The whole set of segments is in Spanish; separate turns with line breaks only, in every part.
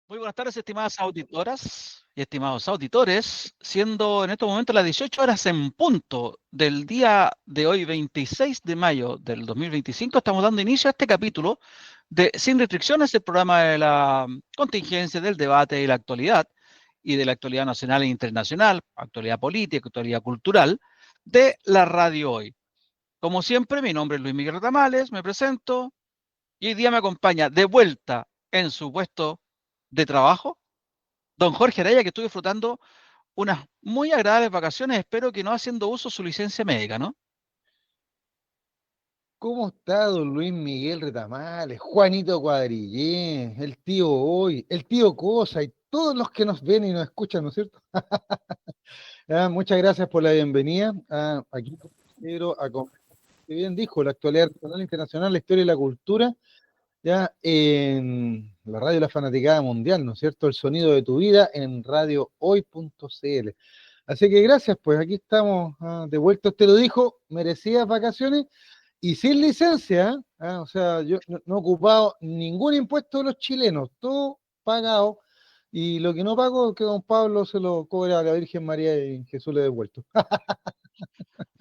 Muy buenas tardes, estimadas auditoras y estimados auditores, siendo en estos momentos las 18 horas en punto del día de hoy, 26 de mayo del 2025, estamos dando inicio a este capítulo de Sin Restricciones, el programa de la contingencia, del debate y de la actualidad nacional e internacional, actualidad política, actualidad cultural, de la radio hoy. Como siempre, mi nombre es Luis Miguel Ramales, me presento y hoy día me acompaña de vuelta en su puesto de trabajo don Jorge Araya, que estuvo disfrutando unas muy agradables vacaciones, espero que no haciendo uso de su licencia médica, ¿no?
¿Cómo está don Luis Miguel Retamales, Juanito Cuadrillé, el tío Hoy, el tío Cosa y todos los que nos ven y nos escuchan, ¿no es cierto? Muchas gracias por la bienvenida. Aquí quiero que bien dijo, la actualidad nacional, internacional, la historia y la cultura, ya en la radio La Fanaticada Mundial, ¿no es cierto? El sonido de tu vida en radiohoy.cl. Así que gracias, pues aquí estamos de vuelta. Usted lo dijo, merecidas vacaciones y sin licencia, o sea, yo no he ocupado ningún impuesto de los chilenos, todo pagado, y lo que no pago es que don Pablo se lo cobra a la Virgen María y Jesús le ha devuelto.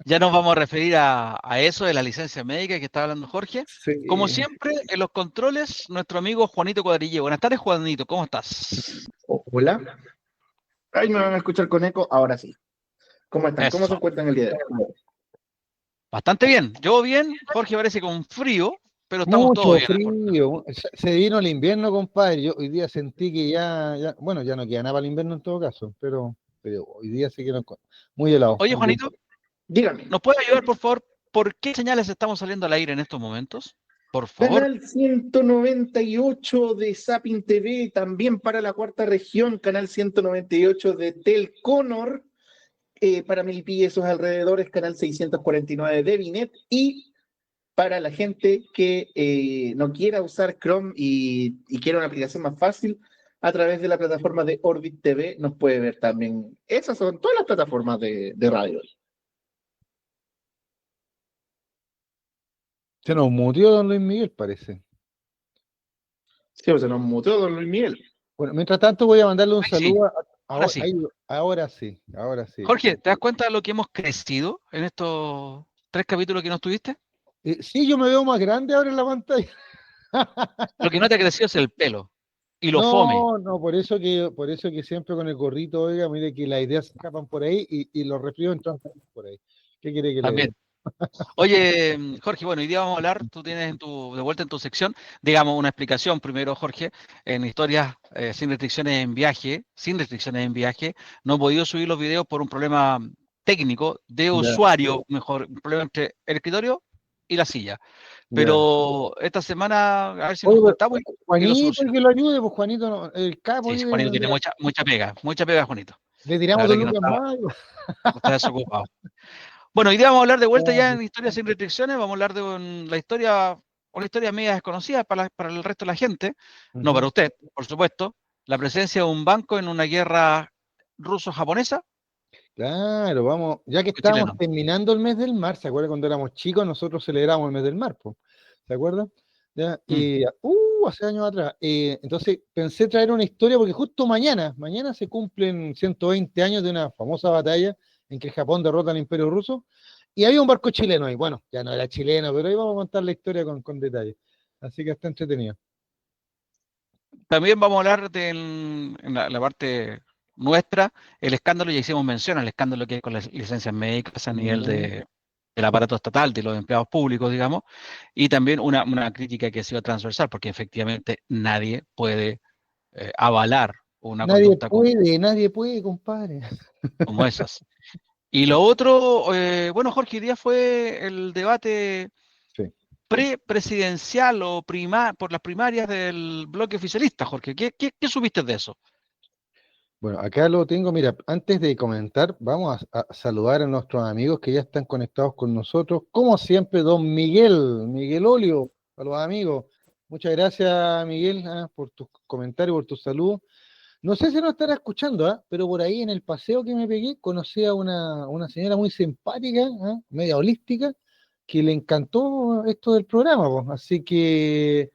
Ya nos vamos a referir a eso de la licencia médica que estaba hablando Jorge. Como
Sí.
siempre, en los controles, nuestro amigo Juanito Cuadrille. Buenas tardes, Juanito, ¿cómo estás?
Hola. Ay, me van a escuchar con eco. Ahora sí. ¿Cómo están? ¿Cómo se
Eso,
encuentran el día de hoy?
bastante bien. Yo bien, Jorge parece con frío, pero estamos todos
Mucho
bien.
frío, se vino el invierno, compadre. Yo hoy día sentí que bueno, ya no queda nada para el invierno en todo caso, pero hoy día sí que no, muy helado.
Oye, Juanito,
Dígame.
¿nos puede ayudar, por favor? ¿Por qué señales estamos saliendo al aire en estos momentos? Por favor.
Canal 198 de Sapin TV, también para la cuarta región, canal 198 de Telconor, para Milpí y esos alrededores, canal 649 de Binet, y para la gente que no quiera usar Chrome y quiera una aplicación más fácil, a través de la plataforma de Orbit TV nos puede ver también. Esas son todas las plataformas de radio.
Se nos murió don Luis Miguel, parece.
Sí, o se nos muteó don Luis Miguel.
Bueno, mientras tanto voy a mandarle un
Ahí sí,
saludo
ahora sí.
ahora sí, ahora sí.
Jorge, ¿te das cuenta de lo que hemos crecido en estos 3 capítulos que nos tuviste?
Sí, yo me veo más grande ahora en la pantalla.
Lo que no te ha crecido es el pelo y lo fome
No, por eso que siempre con el gorrito, oiga, mire que las ideas se escapan por ahí y los resfríos entran por ahí. ¿Qué quiere que le diga?
también. Oye, Jorge, bueno, hoy día vamos a hablar, tú tienes de vuelta en tu sección, digamos, una explicación primero, Jorge, en historias sin restricciones en viaje, no he podido subir los videos por un problema técnico de
Ya,
usuario, mejor, un problema entre el escritorio y la silla.
ya.
Pero esta semana, a ver si nos
Oye, pero,
juntamos y lo
Juanito,
solucionamos.
que lo ayude, pues Juanito, el capo
Sí,
ahí
sí, Juanito tiene
mira,
mucha pega, Juanito.
le
La
tiramos
verdad
dos
que no
lucas
está,
más.
no está desocupado. Bueno, hoy día vamos a hablar de vuelta ya
Ah,
en Historias sin restricciones, vamos a hablar de la historia, una historia media desconocida para el resto de la gente, no
ujú.
para usted, por supuesto, la presencia de un banco en una guerra ruso-japonesa
Claro, vamos, ya que estábamos
chileno.
terminando el mes del mar, ¿se acuerda cuando éramos chicos? Nosotros celebramos el mes del mar, po, ¿se acuerdan? Ya,
Mm.
hace años atrás. Entonces pensé traer una historia porque justo mañana se cumplen 120 años de una famosa batalla en que Japón derrota al Imperio Ruso y había un barco chileno ahí. Bueno, ya no era chileno, pero ahí vamos a contar la historia con detalle. Así que está entretenido.
También vamos a hablar en la parte nuestra, el escándalo, ya hicimos mención al escándalo que hay con las licencias médicas a nivel
Mm.
del aparato estatal, de los empleados públicos, digamos, y también una crítica que ha sido transversal, porque efectivamente nadie puede avalar una conducta
Nadie puede, compadre.
como esas. Y lo otro, bueno, Jorge, hoy día fue el debate
Sí.
pre-presidencial o por las primarias del bloque oficialista, Jorge. ¿Qué supiste de eso?
Bueno, acá lo tengo. Mira, antes de comentar, vamos a saludar a nuestros amigos que ya están conectados con nosotros. Como siempre, don Miguel Olio, a los amigos. Muchas gracias, Miguel, por tus comentarios, por tus saludos. No sé si nos estará escuchando, pero por ahí en el paseo que me pegué conocí a una señora muy simpática, media holística, que le encantó esto del programa, po. Así que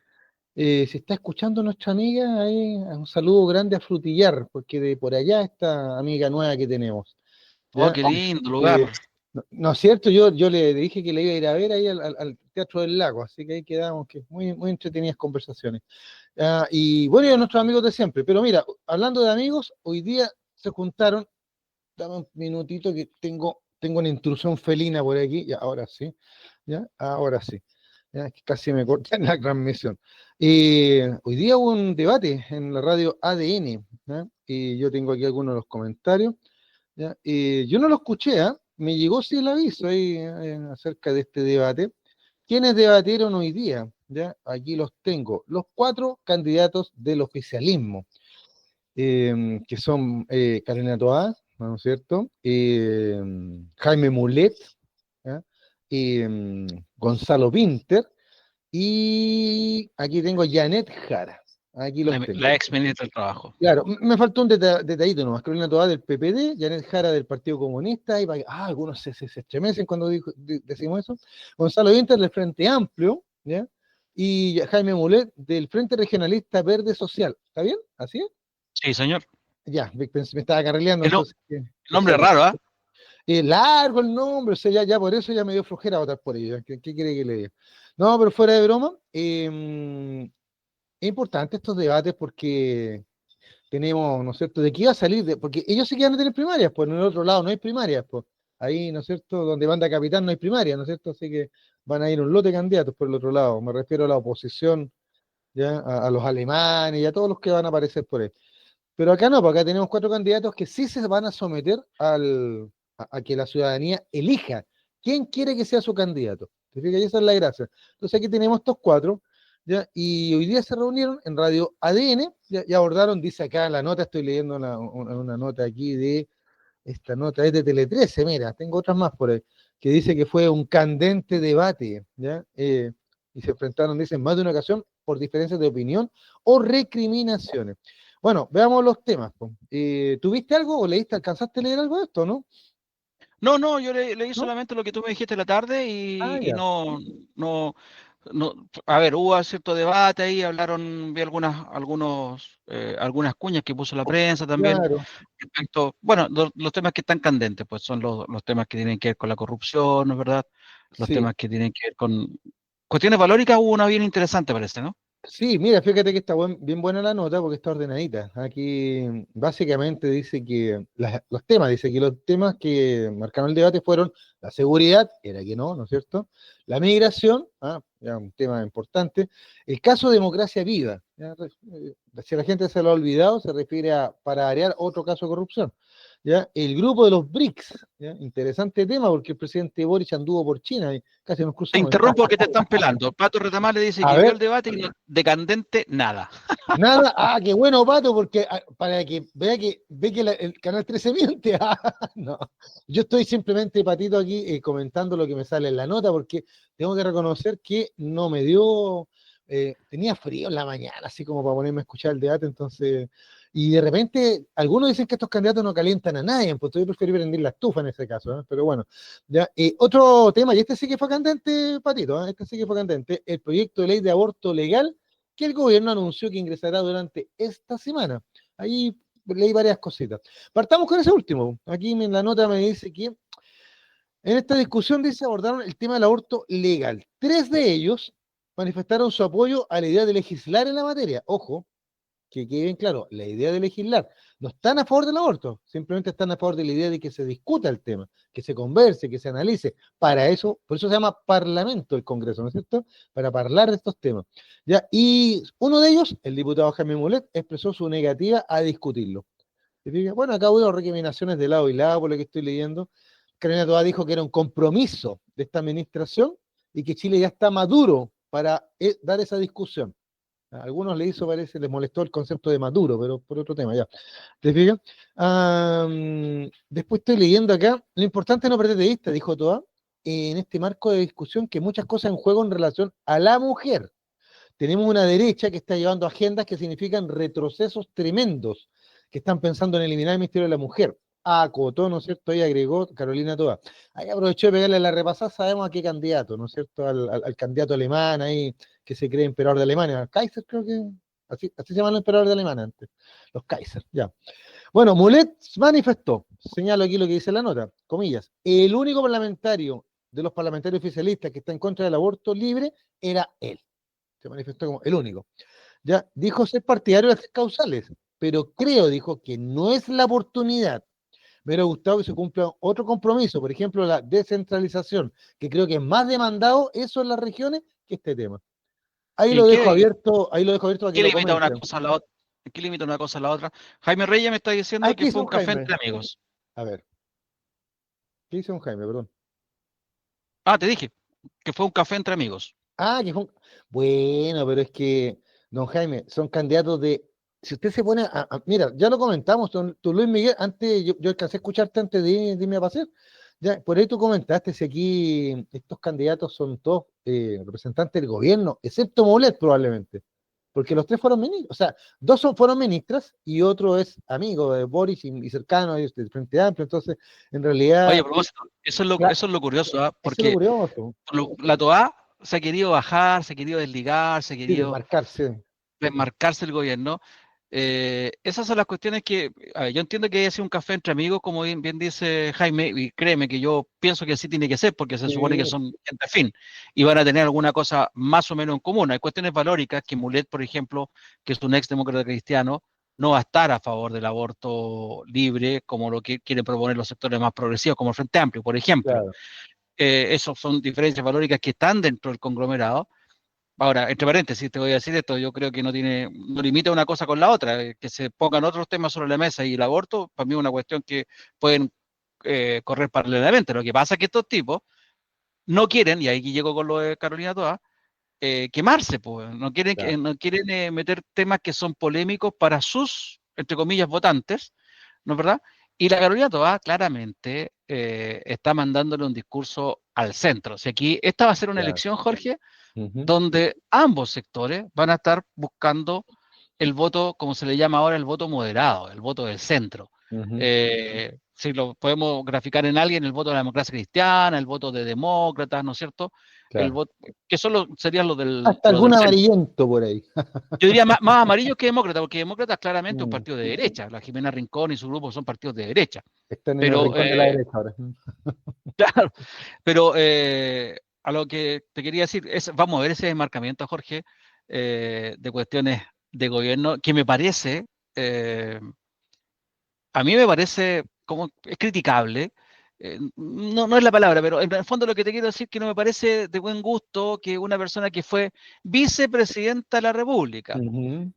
Si está escuchando nuestra amiga, ahí, un saludo grande a Frutillar, porque de por allá esta amiga nueva que tenemos.
Oh,
¿Ya?
qué lindo
Eh,
lugar.
no, no es cierto, yo le dije que le iba a ir a ver ahí al Teatro del Lago, así que ahí quedamos, que muy, muy entretenidas conversaciones. Y bueno, y a nuestros amigos de siempre. Pero mira, hablando de amigos, hoy día se juntaron, dame un minutito que tengo una intrusión felina por aquí, ya, ahora sí, ya, ahora sí. Ya, que casi me cortan la transmisión. Hoy día hubo un debate en la radio ADN, ¿ya? Y yo tengo aquí algunos de los comentarios. ¿Ya? Yo no lo escuché, ¿ah? Me llegó sí el aviso ahí acerca de este debate. ¿Quiénes debatieron hoy día? ¿Ya? Aquí los tengo. Los 4 candidatos del oficialismo, que son Carolina Toá, ¿no es cierto? Jaime Mulet, ¿ya? Gonzalo Pinter, y aquí tengo Janet Jara. Aquí los tengo.
La ex ministra del Trabajo.
Claro, me faltó un detallito nomás. Carolina Toá del PPD, Janet Jara del Partido Comunista, algunos se estremecen cuando decimos eso. Gonzalo Winter del Frente Amplio, ¿ya? Y Jaime Mulet del Frente Regionalista Verde Social. ¿Está bien? ¿Así es?
Sí, señor.
Ya, me estaba carrileando,
El, no-
entonces que
Nombre
sea bien.
raro, ¿ah?
Largo el nombre, o sea, ya por eso ya me dio flojera votar por ello. ¿Qué quiere que le diga? No, pero fuera de broma, es importante estos debates porque tenemos, ¿no es cierto?, de qué iba a salir, porque ellos sí que van a tener primarias, pues en el otro lado no hay primarias, pues ahí, ¿no es cierto?, donde manda capitán no hay primaria, ¿no es cierto?, así que van a ir un lote de candidatos por el otro lado, me refiero a la oposición, ya, a los alemanes y a todos los que van a aparecer por ahí. Pero acá no, porque acá tenemos 4 candidatos que sí se van a someter a que la ciudadanía elija quién quiere que sea su candidato. ¿Te fijas? Y esa es la gracia. Entonces aquí tenemos estos 4, ¿ya? Y hoy día se reunieron en Radio ADN, ¿ya? Y abordaron, dice acá la nota, estoy leyendo una nota aquí esta nota es de Tele 13, mira, tengo otras más por ahí, que dice que fue un candente debate, ¿ya? Y se enfrentaron, dicen, más de una ocasión por diferencias de opinión o recriminaciones. Bueno, veamos los temas, po. ¿Tuviste algo o leíste, alcanzaste a leer algo de esto, no?
No, yo leí
¿No?
solamente lo que tú me dijiste en la tarde
Ah,
y
ya.
no, a ver, hubo cierto debate ahí, vi algunas cuñas que puso la prensa también,
Claro,
respecto, bueno, los temas que están candentes, pues son los temas que tienen que ver con la corrupción, ¿no es verdad? Los
sí.
temas que tienen que ver con cuestiones valóricas, hubo una bien interesante, parece, ¿no?
Sí, mira, fíjate que está bien buena la nota porque está ordenadita. Aquí básicamente dice que los temas, dice que los temas que marcaron el debate fueron la seguridad, era que no, ¿no es cierto? La migración, ya un tema importante. El caso Democracia Viva, ya, si la gente se lo ha olvidado, se refiere a, para variar, otro caso de corrupción. ¿Ya? El grupo de los BRICS, ¿ya? Interesante tema porque el presidente Boric anduvo por China y casi nos
Te
cruzamos.
interrumpo que te están pelando. Pato Retamar le dice
A
que vio
ver,
el debate y de candente nada.
nada, qué bueno, Pato, porque para que vea que ve que el canal 13 miente. No, yo estoy simplemente, Patito, aquí comentando lo que me sale en la nota, porque tengo que reconocer que no me dio, tenía frío en la mañana, así como para ponerme a escuchar el debate, entonces, y de repente, algunos dicen que estos candidatos no calientan a nadie, pues yo prefiero prender la estufa en ese caso, ¿eh? Pero bueno, ya, otro tema, y este sí que fue candente, Patito, este sí que fue candente, el proyecto de ley de aborto legal que el gobierno anunció que ingresará durante esta semana. Ahí leí varias cositas. Partamos con ese último. Aquí en la nota me dice que en esta discusión dice abordaron el tema del aborto legal. 3 de ellos manifestaron su apoyo a la idea de legislar en la materia. Ojo, que quede bien claro, la idea de legislar, no están a favor del aborto, simplemente están a favor de la idea de que se discuta el tema, que se converse, que se analice. Para eso, por eso se llama Parlamento el Congreso, ¿no es cierto? Para hablar de estos temas. ¿Ya? Y uno de ellos, el diputado Jaime Mulet, expresó su negativa a discutirlo. ¿Se fija? Bueno, acá hubo recriminaciones de lado y lado por lo que estoy leyendo. Carolina Toá dijo que era un compromiso de esta administración y que Chile ya está maduro para dar esa discusión. A algunos les hizo, parece, les molestó el concepto de Maduro, pero por otro tema, ya. ¿Te fijas? Después estoy leyendo acá, lo importante es no perder de vista, dijo Toa, en este marco de discusión, que muchas cosas en juego en relación a la mujer. Tenemos una derecha que está llevando agendas que significan retrocesos tremendos, que están pensando en eliminar el Ministerio de la Mujer. Acotó, ¿no es cierto? Ahí agregó Carolina Toa. Ahí aprovechó de pegarle la repasada, sabemos a qué candidato, ¿no es cierto? Al candidato alemán ahí, que se cree emperador de Alemania, Kaiser creo que, así se llaman los emperadores de Alemania antes, los Kaiser, ya. Bueno, Mulet manifestó, señalo aquí lo que dice la nota, comillas, el único parlamentario de los parlamentarios oficialistas que está en contra del aborto libre era él. Se manifestó como el único. Ya dijo ser partidario de las tres causales, pero creo, dijo, que no es la oportunidad. Me hubiera gustado que se cumpla otro compromiso, por ejemplo, la descentralización, que creo que es más demandado eso en las regiones que este tema. Ahí
¿Y
lo dejo abierto, ahí lo dejo abierto para que
qué
lo
limita una
comenten.
cosa a la otra? ¿Qué limita una cosa a la otra? Jaime Reyes me está diciendo
¿Qué
que
hizo
fue
un
un café
Jaime?
entre amigos.
A ver, ¿qué hizo un Jaime? Perdón.
Ah, te dije que fue un café entre amigos.
Que fue un... Bueno, pero es que, don Jaime, son candidatos de... Si usted se pone mira, ya lo comentamos, tú Luis Miguel, antes yo alcancé a escucharte antes de irme a pasear. Ya, por ahí tú comentaste si aquí estos candidatos son todos representantes del gobierno, excepto Molet probablemente, porque los tres fueron ministros, o sea, fueron ministras y otro es amigo de Boris y cercano a ellos del Frente Amplio, entonces, en
Oye,
realidad,
a propósito, eso es lo curioso, ¿ah?
eso es lo
Porque
curioso,
la TOA se ha querido bajar, se ha querido desligar, se ha
sí,
querido
desmarcarse.
desmarcarse el gobierno. Esas son las cuestiones que, a ver, yo entiendo que haya sido un café entre amigos, como bien dice Jaime, y créeme que yo pienso que así tiene que ser, porque se supone que
Sí,
son gente afín y van a tener alguna cosa más o menos en común. Hay cuestiones valóricas que Mulet, por ejemplo, que es un ex demócrata cristiano, no va a estar a favor del aborto libre, como lo que quieren proponer los sectores más progresivos, como el Frente Amplio, por ejemplo.
claro.
Esas son diferencias valóricas que están dentro del conglomerado. Ahora, entre paréntesis, te voy a decir esto, yo creo que no limita una cosa con la otra, que se pongan otros temas sobre la mesa y el aborto, para mí es una cuestión que pueden correr paralelamente. Lo que pasa es que estos tipos no quieren, y ahí llego con lo de Carolina Toa, quemarse, pues,
Claro.
no quieren meter temas que son polémicos para sus, entre comillas, votantes, ¿no es verdad? Y la Carolina Toa claramente está mandándole un discurso al centro. O sea, aquí esta va a ser una
Claro.
elección, Jorge,
Ujú,
donde ambos sectores van a estar buscando el voto, como se le llama ahora, el voto moderado, el voto del centro.
ujú,
Si lo podemos graficar en alguien, el voto de la democracia cristiana, el voto de demócratas, ¿no es cierto? El
claro.
voto, que serían
Hasta
los del
algún
centro.
amarillento por ahí.
Yo diría más amarillos que demócratas, porque demócratas claramente es un
Mm,
partido de derecha. La Jimena Rincón y su grupo son partidos de derecha.
están en el
Pero,
rincón de la derecha ahora.
claro, pero a lo que te quería decir es, vamos a ver ese desmarcamiento, Jorge, de cuestiones de gobierno, que me parece, a mí me parece como es criticable. No es la palabra, pero en el fondo lo que te quiero decir es que no me parece de buen gusto que una persona que fue vicepresidenta de la República,
Ujú,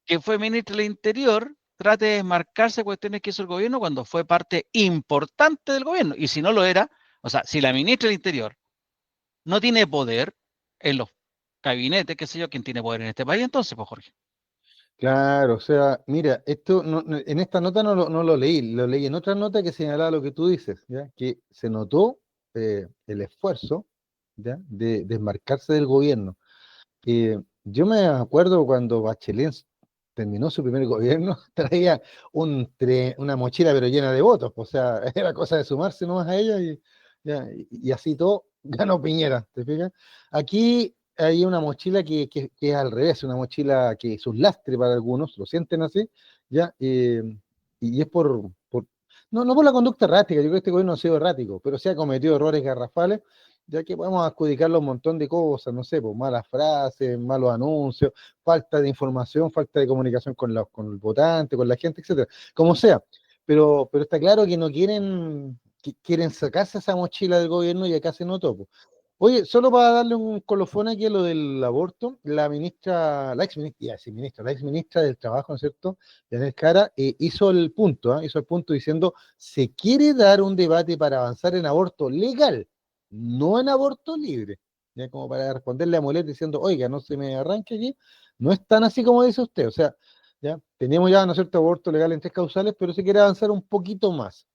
que fue ministra del Interior, trate de desmarcarse de cuestiones que hizo el gobierno cuando fue parte importante del gobierno. Y si no lo era, o sea, si la ministra del Interior no tiene poder en los gabinetes, qué sé yo, quién tiene poder en este país, entonces, pues Jorge.
claro, o sea, mira, esto en esta nota no lo leí, lo leí en otra nota que señalaba lo que tú dices, ¿ya? Que se notó el esfuerzo, ¿ya? De desmarcarse del gobierno. Yo me acuerdo cuando Bachelet terminó su primer gobierno, traía una mochila pero llena de votos, o sea, era cosa de sumarse nomás a ella ya, y así todo ganó Piñera, ¿te fijas? Aquí hay una mochila que es al revés, una mochila que es un lastre para algunos, lo sienten así, ya, y es no por la conducta errática, yo creo que este gobierno ha sido errático, pero se ha cometido errores garrafales ya que podemos adjudicarle un montón de cosas, no sé, pues malas frases, malos anuncios, falta de información, falta de comunicación con el votante, con la gente, etcétera, como sea. Pero está claro que no quieren sacarse esa mochila del gobierno y acá se notó, pues. Oye, solo para darle un colofón aquí a lo del aborto, la ex ministra del Trabajo, ¿no es cierto? Janet Cara, hizo el punto diciendo, se quiere dar un debate para avanzar en aborto legal, no en aborto libre. Ya como para responderle a Molet diciendo, oiga, no se me arranque aquí, no es tan así como dice usted, o sea, ya tenemos ya, ¿no es cierto?, aborto legal en tres causales, pero se quiere avanzar un poquito más,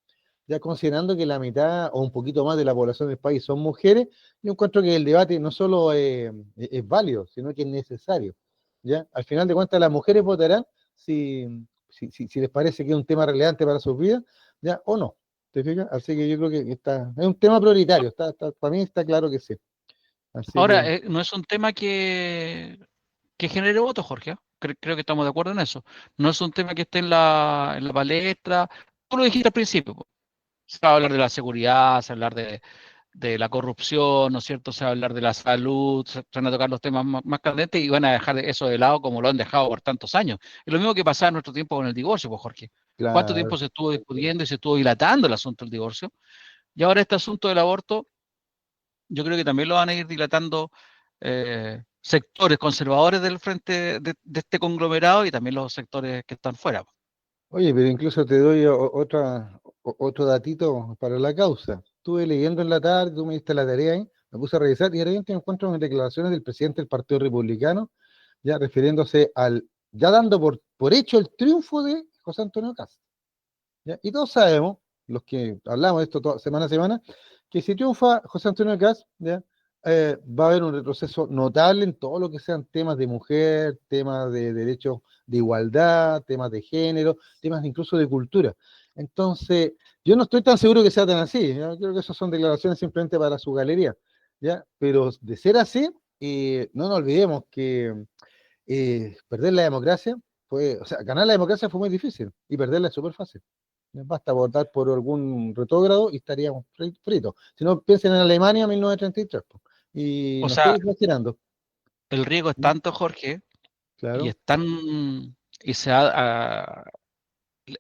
ya considerando que la mitad o un poquito más de la población del país son mujeres, yo encuentro que el debate no solo es válido, sino que es necesario, ya, al final de cuentas las mujeres votarán si les parece que es un tema relevante para sus vidas, ya, o no. ¿Te fijas? Así que yo creo que es un tema prioritario, para mí está claro que sí. Así
Ahora,
que,
no es un tema que genere votos, Jorge. Creo que estamos de acuerdo en eso. No es un tema que esté en la palestra. Tú lo dijiste al principio, po. Se va a hablar de la seguridad, se va a hablar de la corrupción, ¿no es cierto? Se va a hablar de la salud, se van a tocar los temas más candentes y van a dejar eso de lado como lo han dejado por tantos años. Es lo mismo que pasaba en nuestro tiempo con el divorcio, pues, Jorge. ¿Cuánto tiempo
claro.
se estuvo discutiendo y se estuvo dilatando el asunto del divorcio? Y ahora este asunto del aborto, yo creo que también lo van a ir dilatando sectores conservadores del frente de este conglomerado y también los sectores que están fuera.
Oye, pero incluso te doy otro datito para la causa. Estuve leyendo en la tarde, tú me diste la tarea ahí, me puse a revisar y de repente me encuentro en declaraciones del presidente del Partido Republicano, ya refiriéndose ya dando por hecho el triunfo de José Antonio Cast. ¿Ya? Y todos sabemos, los que hablamos de esto semana a semana, que si triunfa José Antonio Cast, ¿ya? Va a haber un retroceso notable en todo lo que sean temas de mujer, temas de derechos de igualdad, temas de género, temas incluso de cultura. Entonces, yo no estoy tan seguro que sea tan así. ¿Ya? Creo que esas son declaraciones simplemente para su galería. ¿Ya? Pero de ser así, no nos olvidemos que perder la democracia o sea, ganar la democracia fue muy difícil y perderla es súper fácil. Basta votar por algún retrógrado y estaríamos fritos. Si no, piensen en Alemania 1933, po. Y
O
no estoy
sea,
exagerando.
el riesgo es
¿Mm?
tanto, Jorge, y
Claro.
es tan, y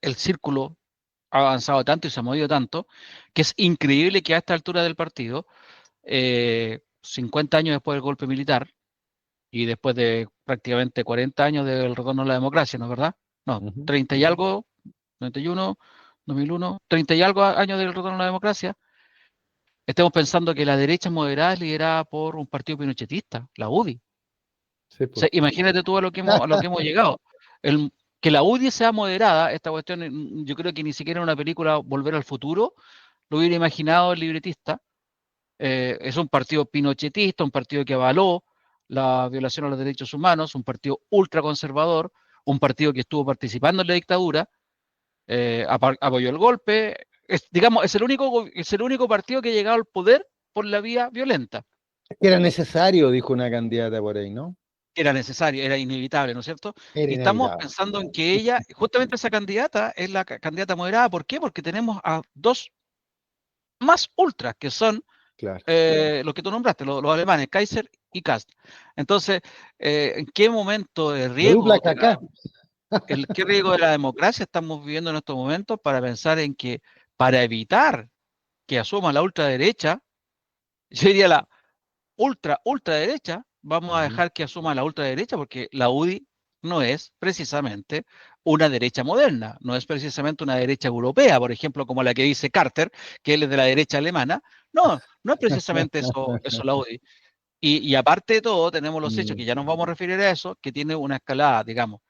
el círculo ha avanzado tanto y se ha movido tanto, que es increíble que a esta altura del partido, 50 años después del golpe militar y después de prácticamente 40 años del retorno a la democracia, ¿no es verdad? No,
Ujú.
30 y algo, 91, 2001, 30 y algo años del retorno a la democracia, estemos pensando que la derecha moderada es liderada por un partido pinochetista, la UDI.
Sí,
O sea,
pues.
imagínate tú a lo que hemos llegado. Que la UDI sea moderada, esta cuestión, yo creo que ni siquiera en una película Volver al Futuro lo hubiera imaginado el libretista. Es un partido pinochetista, un partido que avaló la violación a los derechos humanos, un partido ultraconservador, un partido que estuvo participando en la dictadura, apoyó el golpe, digamos, es el único partido que ha llegado al poder por la vía violenta.
Que era necesario, dijo una candidata por ahí, ¿no?
Era necesario, era inevitable, ¿no es cierto?
Era
Y estamos
inevitable.
pensando en que ella, justamente esa candidata, es la candidata moderada. ¿Por qué? Porque tenemos a dos más ultras, que son
Claro.
los que tú nombraste, los alemanes, Kaiser y Kast. Entonces, ¿en qué momento de
La dupla
riesgo
caca.
qué riesgo de la democracia estamos viviendo en estos momentos para pensar en que para evitar que asuma la ultraderecha, yo diría la ultraderecha, vamos a
Ujú.
dejar que asuma la ultraderecha porque la UDI no es precisamente una derecha moderna, no es precisamente una derecha europea, por ejemplo, como la que dice Carter, que él es de la derecha alemana. No, no es precisamente eso la UDI. Y aparte de todo, tenemos los hechos,
Mm.
que ya nos vamos a referir a eso, que tiene una escalada, digamos,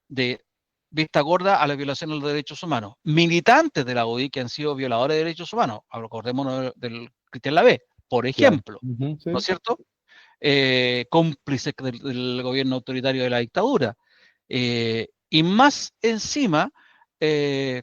de vista gorda a la violación de los derechos humanos. Militantes de la UDI que han sido violadores de derechos humanos, acordémonos del Cristian Lavé, por
Claro.
ejemplo,
Ujú,
¿no
sí.
es cierto? Cómplices del gobierno autoritario de la dictadura. Y más encima,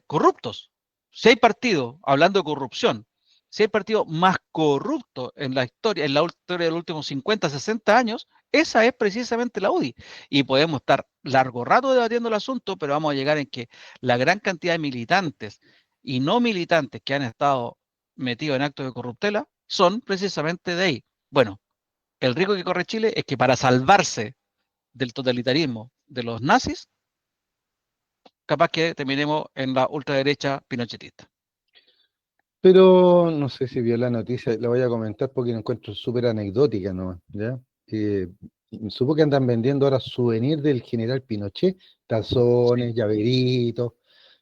corruptos. Si hay partido, hablando de corrupción, si hay partido más corrupto en la historia de los últimos 50, 60 años, esa es precisamente la UDI. Y podemos estar largo rato debatiendo el asunto, pero vamos a llegar en que la gran cantidad de militantes y no militantes que han estado metidos en actos de corruptela son precisamente de ahí. Bueno, el riesgo que corre Chile es que para salvarse del totalitarismo de los nazis, capaz que terminemos en la ultraderecha pinochetista.
Pero no sé si vio la noticia, la voy a comentar porque la encuentro súper anecdótica, ¿no? ¿Ya? Eh, Supo que andan vendiendo ahora souvenirs del general Pinochet,
Sí,
tazones, llaveritos,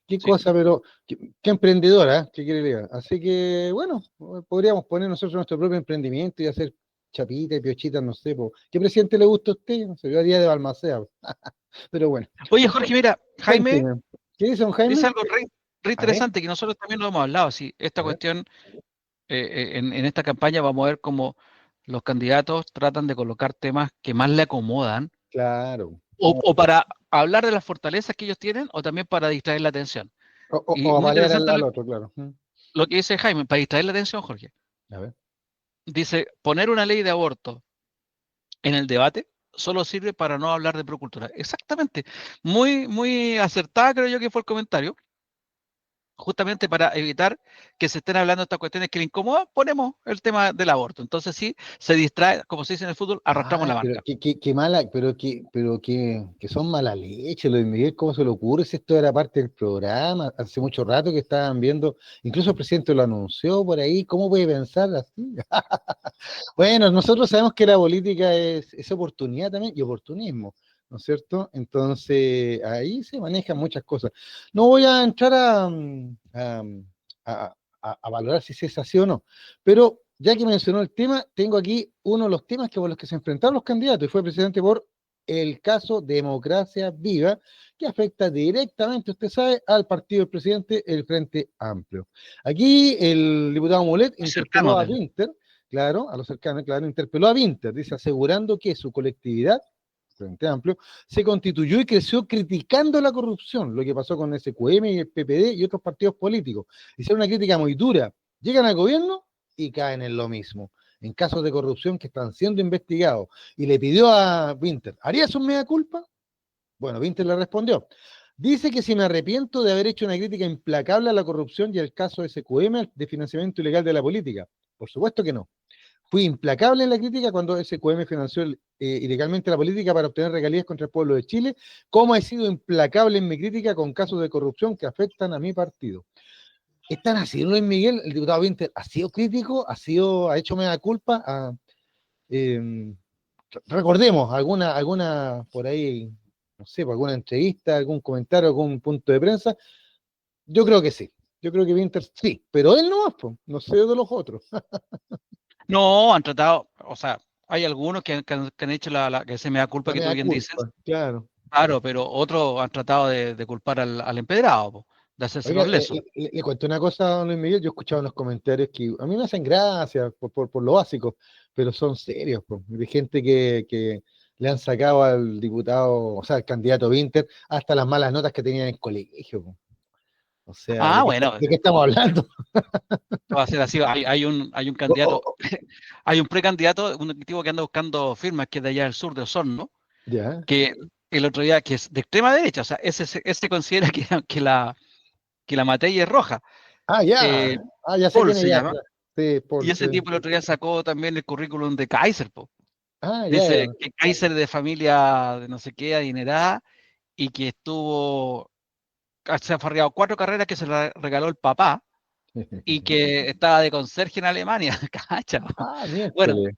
qué
sí.
cosa, pero qué emprendedora, ¿eh? ¿Qué quiere que le diga? Así que, bueno, podríamos poner nosotros nuestro propio emprendimiento y hacer chapitas y piochitas, no sé, po. ¿Qué presidente le gusta a usted? No sé, yo haría de Balmaceda, pero bueno,
Oye, Jorge, mira, Jaime
cuénteme, ¿qué dice don Jaime?
dice algo re
A ver,
interesante que nosotros también lo hemos hablado. Sí, esta
a ver.
cuestión, en esta campaña vamos a ver cómo los candidatos tratan de colocar temas que más le acomodan,
Claro.
o para hablar de las fortalezas que ellos tienen, o también para distraer la atención.
O
Y muy
apalear
interesante
al otro, claro.
lo que dice Jaime, para distraer la atención, Jorge.
A ver.
dice, poner una ley de aborto en el debate solo sirve para no hablar de procultura. Exactamente. Muy, muy acertada creo yo que fue el comentario. Justamente para evitar que se estén hablando de estas cuestiones que le incomodan, ponemos el tema del aborto. Entonces sí, se distrae, como se dice en el fútbol, arrastramos
Ay,
la
pero
banca.
qué mala, que son mala leche, Luis Miguel, ¿cómo se le ocurre? Si esto era parte del programa, hace mucho rato que estaban viendo, incluso el presidente lo anunció por ahí, ¿cómo puede pensar así? Bueno, nosotros sabemos que la política es oportunidad también y oportunismo, ¿no es cierto? Entonces, ahí se manejan muchas cosas. No voy a entrar a- a valorar si es así o no, pero ya que mencionó el tema, tengo aquí uno de los temas que por los que se enfrentaron los candidatos y fue presidente por el caso Democracia Viva, que afecta directamente, usted sabe, al partido del presidente, el Frente Amplio. Aquí el diputado Mulet interpeló
Cercanos
a
de él.
Winter, claro, a los cercanos, claro, interpeló a Winter, dice, asegurando que su colectividad, Frente Amplio, se constituyó y creció criticando la corrupción, lo que pasó con SQM y el PPD y otros partidos políticos. Hicieron una crítica muy dura. Llegan al gobierno y caen en lo mismo, en casos de corrupción que están siendo investigados. Y le pidió a Winter, ¿harías un mea culpa? Bueno, Winter le respondió. Dice que si me arrepiento de haber hecho una crítica implacable a la corrupción y al caso de SQM de financiamiento ilegal de la política. Por supuesto que no. Fui implacable en la crítica cuando SQM financió ilegalmente la política para obtener regalías contra el pueblo de Chile, como he sido implacable en mi crítica con casos de corrupción que afectan a mi partido. ¿Están así, Luis Miguel? El diputado Winter ha sido crítico, ha hecho mea culpa. Eh, recordemos alguna por ahí, no sé, por alguna entrevista, algún comentario, algún punto de prensa. Yo creo que sí. Yo creo que Winter sí, pero él no, pues, no sé de los otros.
No, han tratado, o sea, hay algunos que han hecho que se me da culpa
La
que tú
mea
bien dices,
culpa, claro.
claro, pero otros han tratado de culpar al empedrado, po, de hacerse
Oiga,
los lesos.
le cuento una cosa, don Luis Miguel. Yo he escuchado en los comentarios que a mí me hacen gracia por lo básico, pero son serios, po, de gente que le han sacado al diputado, o sea, al candidato Winter, hasta las malas notas que tenían en el colegio, po. O sea,
Ah, bueno,
de qué estamos hablando?
va a ser así. Hay un
Oh, oh,
candidato,
oh,
hay un precandidato, un tipo que anda buscando firmas, que es de allá del sur de Osorno,
ya.
que el otro día, que es de extrema derecha, o sea, ese considera que la materia es roja.
Ah, ya.
Eh,
Ah, ya sé
Paul
quién es,
se
ya.
llama,
Sí,
y
Paul, sí.
ese tipo el otro día sacó también el currículum de Kaiser, po.
Ah, ya,
Dice
ya.
que Kaiser de familia de no sé qué, adinerada, y que se ha farreado 4 carreras que se le regaló el papá, y que estaba de conserje en Alemania, cacha.
Ah,
Bueno,
miércoles.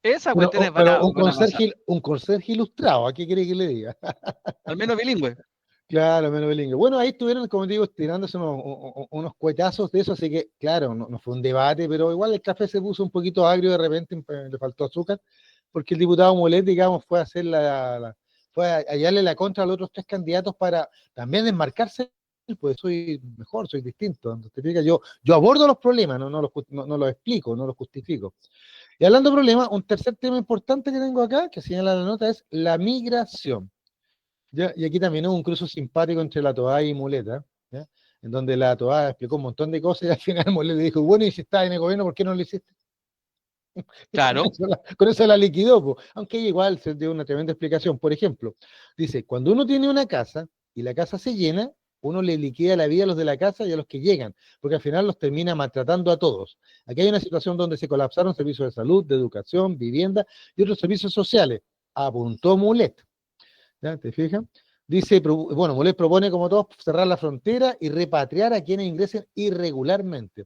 esas
Pero,
cuestiones van
pero
a, van a pasar,
un conserje ilustrado, ¿a qué quiere que le diga?
al menos bilingüe.
Claro, menos bilingüe. Bueno, ahí estuvieron, como digo, tirándose unos cuetazos de eso, así que, claro, no fue un debate, pero igual el café se puso un poquito agrio de repente, le faltó azúcar, porque el diputado Molet, digamos, fue a hacer fue a hallarle la contra a los otros tres candidatos para también desmarcarse, pues soy mejor, soy distinto. ¿No te fijas? Yo abordo los problemas, no los explico, no los justifico. Y hablando de problemas, un tercer tema importante que tengo acá, que señala la nota, es la migración. ¿Ya? Y aquí también hubo un cruce simpático entre la Toa y Muleta, ¿ya? En donde la Toa explicó un montón de cosas y al final Muleta le dijo, bueno, y si estás en el gobierno, ¿por qué no lo hiciste? Y
Claro,
con eso la liquidó, po. Aunque ella igual se dio una tremenda explicación. Por ejemplo, dice, cuando uno tiene una casa y la casa se llena, uno le liquida la vida a los de la casa y a los que llegan, porque al final los termina maltratando a todos. Aquí hay una situación donde se colapsaron servicios de salud, de educación, vivienda y otros servicios sociales, apuntó Mulet. ¿Ya? ¿Te fijas? Dice, bueno, Molet propone, como todos, cerrar la frontera y repatriar a quienes ingresen irregularmente.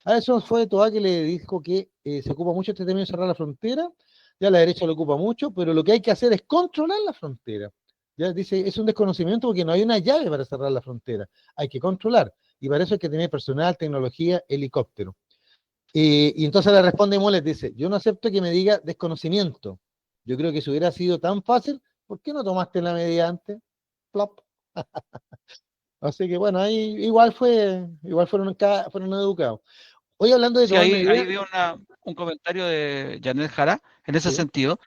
A eso fue Toá que le dijo que se ocupa mucho este término de cerrar la frontera, ya la derecha lo ocupa mucho, pero lo que hay que hacer es controlar la frontera. Ya dice, es un desconocimiento porque no hay una llave para cerrar la frontera, hay que controlar, y para eso hay que tener personal, tecnología, helicóptero. Y entonces le responde Moles, dice, yo no acepto que me diga desconocimiento. Yo creo que si hubiera sido tan fácil, ¿por qué no tomaste la medida antes? Plop. Así que bueno, ahí igual fueron educados. Hoy hablando de
sí,
tomar
ahí
medidas,
vi un comentario de Janet Jara en ese
sí,
sentido,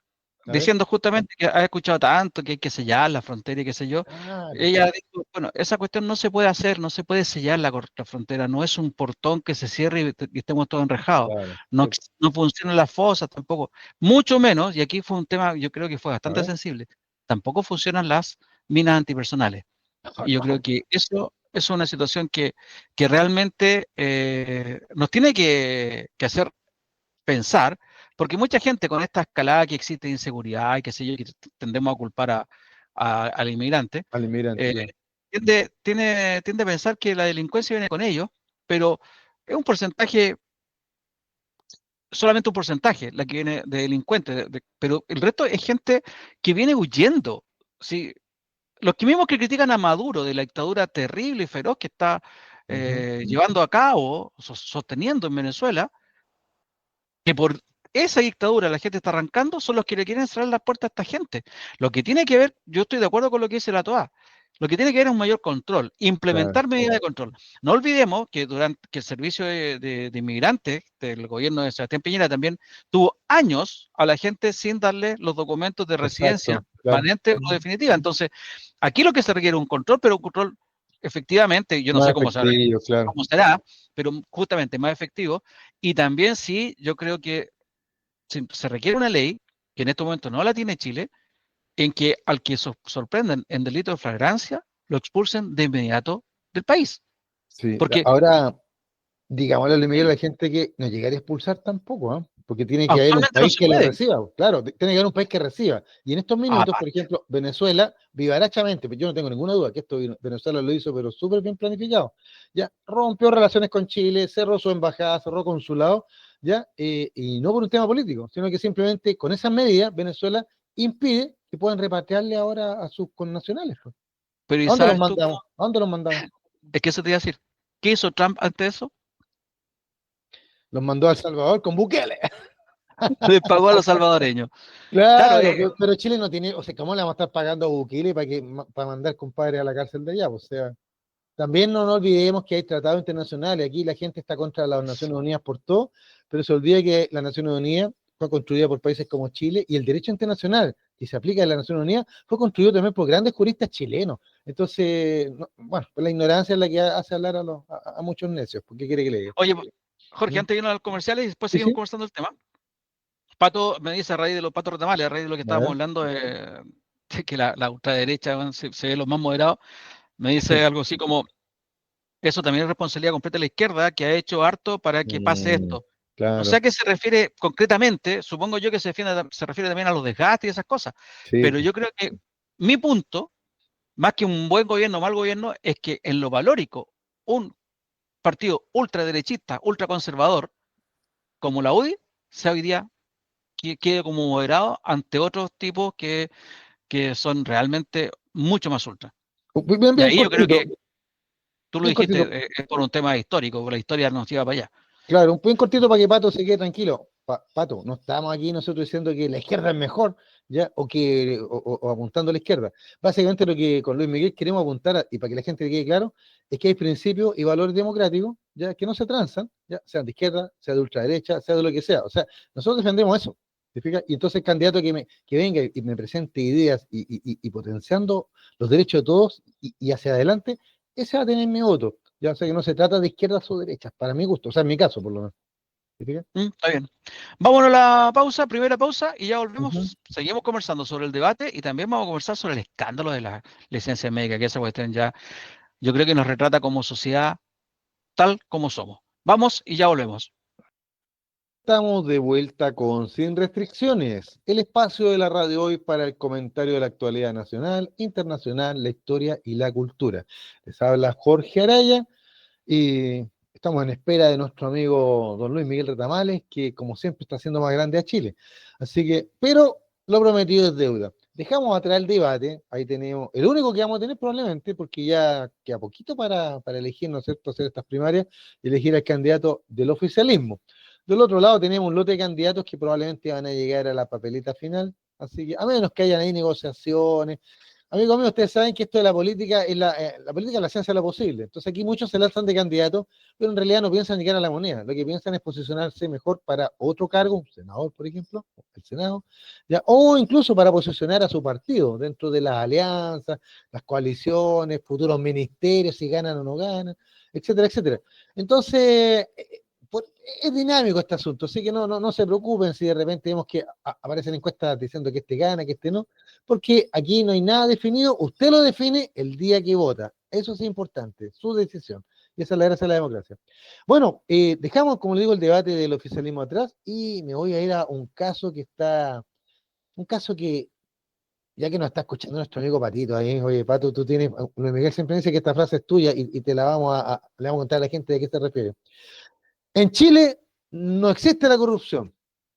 diciendo justamente que ha escuchado tanto que hay que sellar la frontera y qué sé yo.
Claro,
Ella dijo, bueno, esa cuestión no se puede hacer, no se puede sellar la frontera, no es un portón que se cierre y estemos todos enrejados.
claro.
No,
Sí.
no funcionan las fosas tampoco. Mucho menos, y aquí fue un tema, yo creo que fue
A
bastante
ver.
sensible, tampoco funcionan las minas antipersonales. Y yo creo que eso es una situación que realmente nos tiene que hacer pensar, porque mucha gente con esta escalada que existe de inseguridad y qué sé yo, que tendemos a culpar al inmigrante,
Al inmigrante,
eh,
claro.
tiende a pensar que la delincuencia viene con ellos, pero es un porcentaje, solamente un porcentaje, la que viene de delincuentes, pero el resto es gente que viene huyendo. ¿Sí? Los que mismos que critican a Maduro de la dictadura terrible y feroz que está llevando a cabo, sosteniendo en Venezuela, que por esa dictadura la gente está arrancando, son los que le quieren cerrar las puertas a esta gente. Lo que tiene que ver, yo estoy de acuerdo con lo que dice la TOA, lo que tiene que ver es un mayor control,
Claro.
implementar medidas de control. No olvidemos que durante que el servicio de inmigrantes del gobierno de Sebastián Piñera también tuvo años a la gente sin darle los documentos de residencia
Exacto, claro.
permanente o definitiva. Entonces, aquí lo que se requiere es un control, pero un control efectivamente, yo no
Más
sé cómo será,
efectivo, claro.
pero justamente más efectivo. Y también sí, yo creo que se requiere una ley, que en este momento no la tiene Chile, en que al que sorprenden en delito de flagrancia, lo expulsen de inmediato del país.
Sí.
Porque
Ahora, digámosle a Luis Miguel a la gente que no llegaría a expulsar tampoco, ¿ah? Porque tiene que haber un
actualmente no
país
se
que la
puede.
reciba, claro, tiene que haber un país que reciba. Y en estos minutos, por
Aparte,
ejemplo, Venezuela, vivarachamente, pues yo no tengo ninguna duda que esto Venezuela lo hizo, pero súper bien planificado. Ya rompió relaciones con Chile, cerró su embajada, cerró consulado, ya, y no por un tema político, sino que simplemente con esas medidas Venezuela impide que puedan repatriarle ahora a sus connacionales, pues.
pero ¿y
¿A dónde los
sabes tú
mandamos? ¿A dónde los mandamos?
es que eso te iba a decir? ¿Qué hizo Trump ante eso?
Los mandó a El Salvador con Bukele.
Le pagó a los salvadoreños. Claro,
Claro, pero Chile no tiene, o sea, ¿cómo le vamos a estar pagando a Bukele para mandar compadre a la cárcel de allá? O sea, también no nos olvidemos que hay tratados internacionales, aquí la gente está contra las Naciones Unidas por todo, pero se olvida que las Naciones Unidas fue construida por países como Chile y el derecho internacional que se aplica en las Naciones Unidas fue construido también por grandes juristas chilenos. Entonces, bueno, pues la ignorancia es la que hace hablar a muchos necios. ¿Por qué quiere que le diga?
oye, Jorge,
¿Mm?
antes de irnos a los comerciales y después
Sí,
seguimos
sí.
conversando el tema. Pato me dice a raíz de los patos retamales, a raíz de lo que
A
estábamos
ver.
hablando, de que la ultraderecha bueno, se ve los más moderados, me dice algo así como, eso también es responsabilidad completa de la izquierda, que ha hecho harto para que pase
Mm,
esto. No sé
claro,
a qué se refiere concretamente, supongo yo que se refiere también a los desgastes y esas cosas,
sí,
pero
pues,
yo creo que mi punto, más que un buen gobierno o mal gobierno, es que en lo valórico, un partido ultraderechista, ultraconservador, como la UDI, sea hoy día quede como moderado ante otros tipos que son realmente mucho más ultra.
bien,
Y
bien
ahí yo creo
cortito,
que tú lo
bien
dijiste,
cortito.
es por un tema histórico, porque la historia nos lleva para allá.
Claro, un bien cortito para que Pato se quede tranquilo. Pato, no estamos aquí nosotros diciendo que la izquierda es mejor, ¿ya? O apuntando a la izquierda. Básicamente lo que con Luis Miguel queremos apuntar, y para que la gente le quede claro, es que hay principios y valores democráticos, ¿ya? Que no se transan, ¿ya? Sean de izquierda, sea de ultraderecha, sea de lo que sea. O sea, nosotros defendemos eso. ¿Te fijas? Y entonces el candidato que venga y me presente ideas y potenciando los derechos de todos y hacia adelante, ese va a tener mi voto. Ya sé que no se trata de izquierdas o derechas, para mi gusto, o sea, en mi caso, por lo menos. ¿Te fijas?
Está bien. Vámonos a la pausa, primera pausa, y ya
Ujú.
volvemos. Seguimos conversando sobre el debate y también vamos a conversar sobre el escándalo de la licencia médica, que esa cuestión ya yo creo que nos retrata como sociedad tal como somos. Vamos y ya volvemos.
Estamos de vuelta con Sin Restricciones, el espacio de la radio hoy para el comentario de la actualidad nacional, internacional, la historia y la cultura. Les habla Jorge Araya y estamos en espera de nuestro amigo don Luis Miguel Retamales, que como siempre está haciendo más grande a Chile. Así que, pero lo prometido es deuda. Dejamos atrás el debate, ahí tenemos, el único que vamos a tener probablemente, porque ya queda poquito para elegir, ¿no es cierto?, hacer estas primarias y elegir al candidato del oficialismo. Del otro lado tenemos un lote de candidatos que probablemente van a llegar a la papeleta final, así que a menos que hayan ahí negociaciones, Amigos míos, ustedes saben que esto de la política es la política es la ciencia de lo posible. Entonces aquí muchos se lanzan de candidatos, pero en realidad no piensan ni llegar a la moneda. Lo que piensan es posicionarse mejor para otro cargo, un senador, por ejemplo, el Senado, ¿ya? O incluso para posicionar a su partido dentro de las alianzas, las coaliciones, futuros ministerios, si ganan o no ganan, etcétera, etcétera. Entonces, por- es dinámico este asunto, así que no se preocupen si de repente vemos que aparecen encuestas diciendo que este gana, que este no, porque aquí no hay nada definido, usted lo define el día que vota. Eso es importante, su decisión. Y esa es la gracia de la democracia. Bueno, dejamos, como le digo, el debate del oficialismo atrás y me voy a ir a un caso que, ya que nos está escuchando nuestro amigo Patito ahí, oye, Pato, tú tienes, Luis Miguel siempre dice que esta frase es tuya y te la le vamos a contar a la gente de qué se refiere. En Chile no existe la corrupción,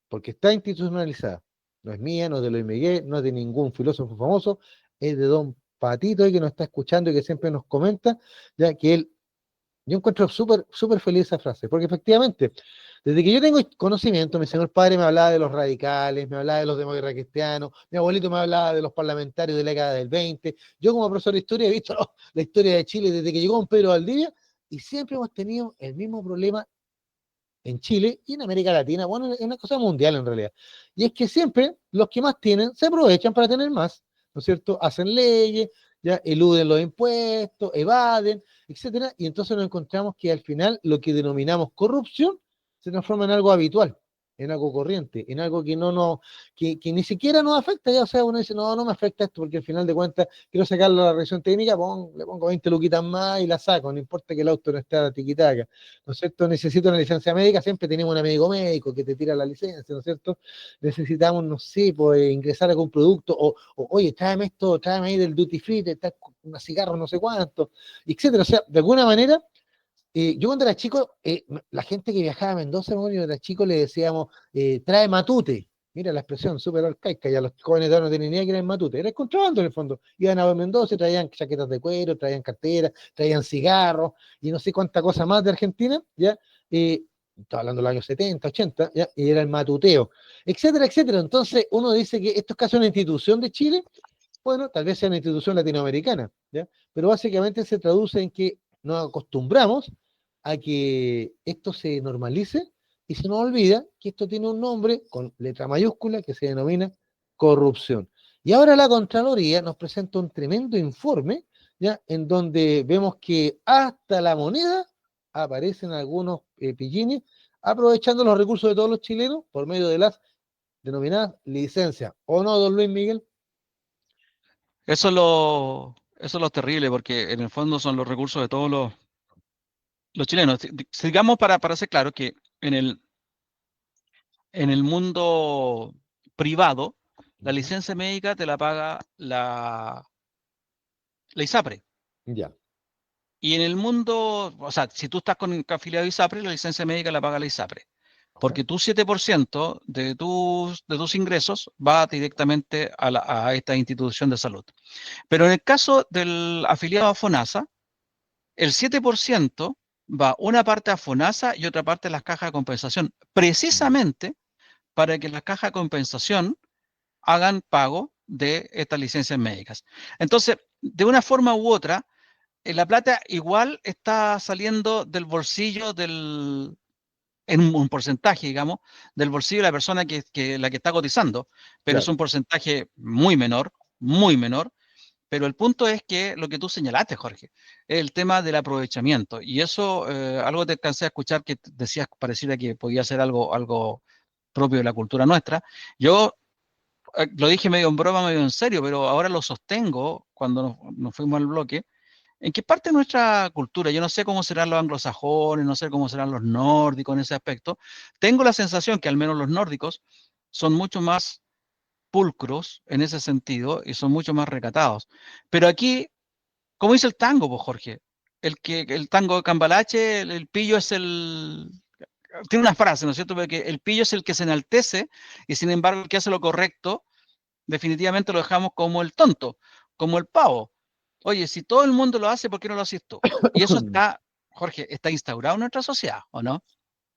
porque está institucionalizada. No es mía, no es de Luis Miguel, no es de ningún filósofo famoso, es de don Patito que nos está escuchando y que siempre nos comenta, ya que él, yo encuentro súper feliz esa frase, porque efectivamente, desde que yo tengo conocimiento, mi señor padre me hablaba de los radicales, me hablaba de los demócratas cristianos, mi abuelito me hablaba de los parlamentarios de la década del 20, yo como profesor de historia he visto la historia de Chile desde que llegó don Pedro Valdivia, y siempre hemos tenido el mismo problema en Chile y en América Latina, bueno, es una cosa mundial en realidad. Y es que siempre los que más tienen se aprovechan para tener más, ¿no es cierto? Hacen leyes, ya eluden los impuestos, evaden, etcétera, y entonces nos encontramos que al final lo que denominamos corrupción se transforma en algo habitual, en algo corriente, en algo que que ni siquiera nos afecta, ya, o sea, uno dice, no me afecta esto, porque al final de cuentas quiero sacarlo a la revisión técnica, le pongo 20 luquitas más y la saco, no importa que el auto no esté a tiquitaca. ¿No es cierto? Necesito una licencia médica, siempre tenemos un amigo médico que te tira la licencia, ¿no es cierto? Necesitamos, no sé, pues, ingresar a algún producto, oye, tráeme esto, tráeme ahí del duty free, está una cigarro, no sé cuánto, etcétera. O sea, de alguna manera, yo cuando era chico, la gente que viajaba a Mendoza, cuando era chico, le decíamos, trae matute. Mira la expresión súper arcaica, ya los jóvenes de ahora no tienen ni idea que era el matute, era el contrabando en el fondo. Iban a Mendoza y traían chaquetas de cuero, traían carteras, traían cigarros y no sé cuánta cosa más de Argentina, ¿ya? Estaba hablando de los años 70, 80, ¿ya? Y era el matuteo, etcétera, etcétera. Entonces uno dice que esto es casi una institución de Chile, bueno, tal vez sea una institución latinoamericana, ¿ya? Pero básicamente se traduce en que nos acostumbramos a que esto se normalice y se nos olvida que esto tiene un nombre con letra mayúscula que se denomina corrupción. Y ahora la Contraloría nos presenta un tremendo informe, ¿ya? En donde vemos que hasta la moneda aparecen algunos pillines aprovechando los recursos de todos los chilenos por medio de las denominadas licencias. ¿O no, don Luis Miguel?
Eso es lo terrible, porque en el fondo son los recursos de todos los chilenos. Digamos, para ser claro, que en en el mundo privado, la
Ujú.
licencia médica te la paga la ISAPRE.
Ya,
Y en el mundo, o sea, si tú estás con afiliado a ISAPRE, la licencia médica la paga la ISAPRE.
ok.
Porque tu 7% de tus ingresos va directamente a esta institución de salud. Pero en el caso del afiliado a FONASA, el 7% va una parte a FONASA y otra parte a las cajas de compensación,
Mm.
precisamente para que las cajas de compensación hagan pago de estas licencias médicas. Entonces, de una forma u otra, la plata igual está saliendo del bolsillo en un porcentaje, digamos, del bolsillo de la persona la que está cotizando, pero es
Claro,
un porcentaje muy menor, pero el punto es que lo que tú señalaste, Jorge, es el tema del aprovechamiento, y eso, algo te alcancé a escuchar que decías, pareciera que podía ser algo propio de la cultura nuestra. Yo lo dije medio en broma, medio en serio, pero ahora lo sostengo cuando nos fuimos al bloque. ¿En qué parte de nuestra cultura? Yo no sé cómo serán los anglosajones, no sé cómo serán los nórdicos en ese aspecto. Tengo la sensación que al menos los nórdicos son mucho más pulcros en ese sentido y son mucho más recatados. Pero aquí, como dice el tango, pues Jorge, el tango de Cambalache, el pillo es tiene una frase, ¿no es cierto? Porque el pillo es el que se enaltece y sin embargo el que hace lo correcto, definitivamente lo dejamos como el tonto, como el pavo. Oye, si todo el mundo lo hace, ¿por qué no lo haces tú? Y eso está, Jorge, está instaurado en nuestra sociedad, ¿o no?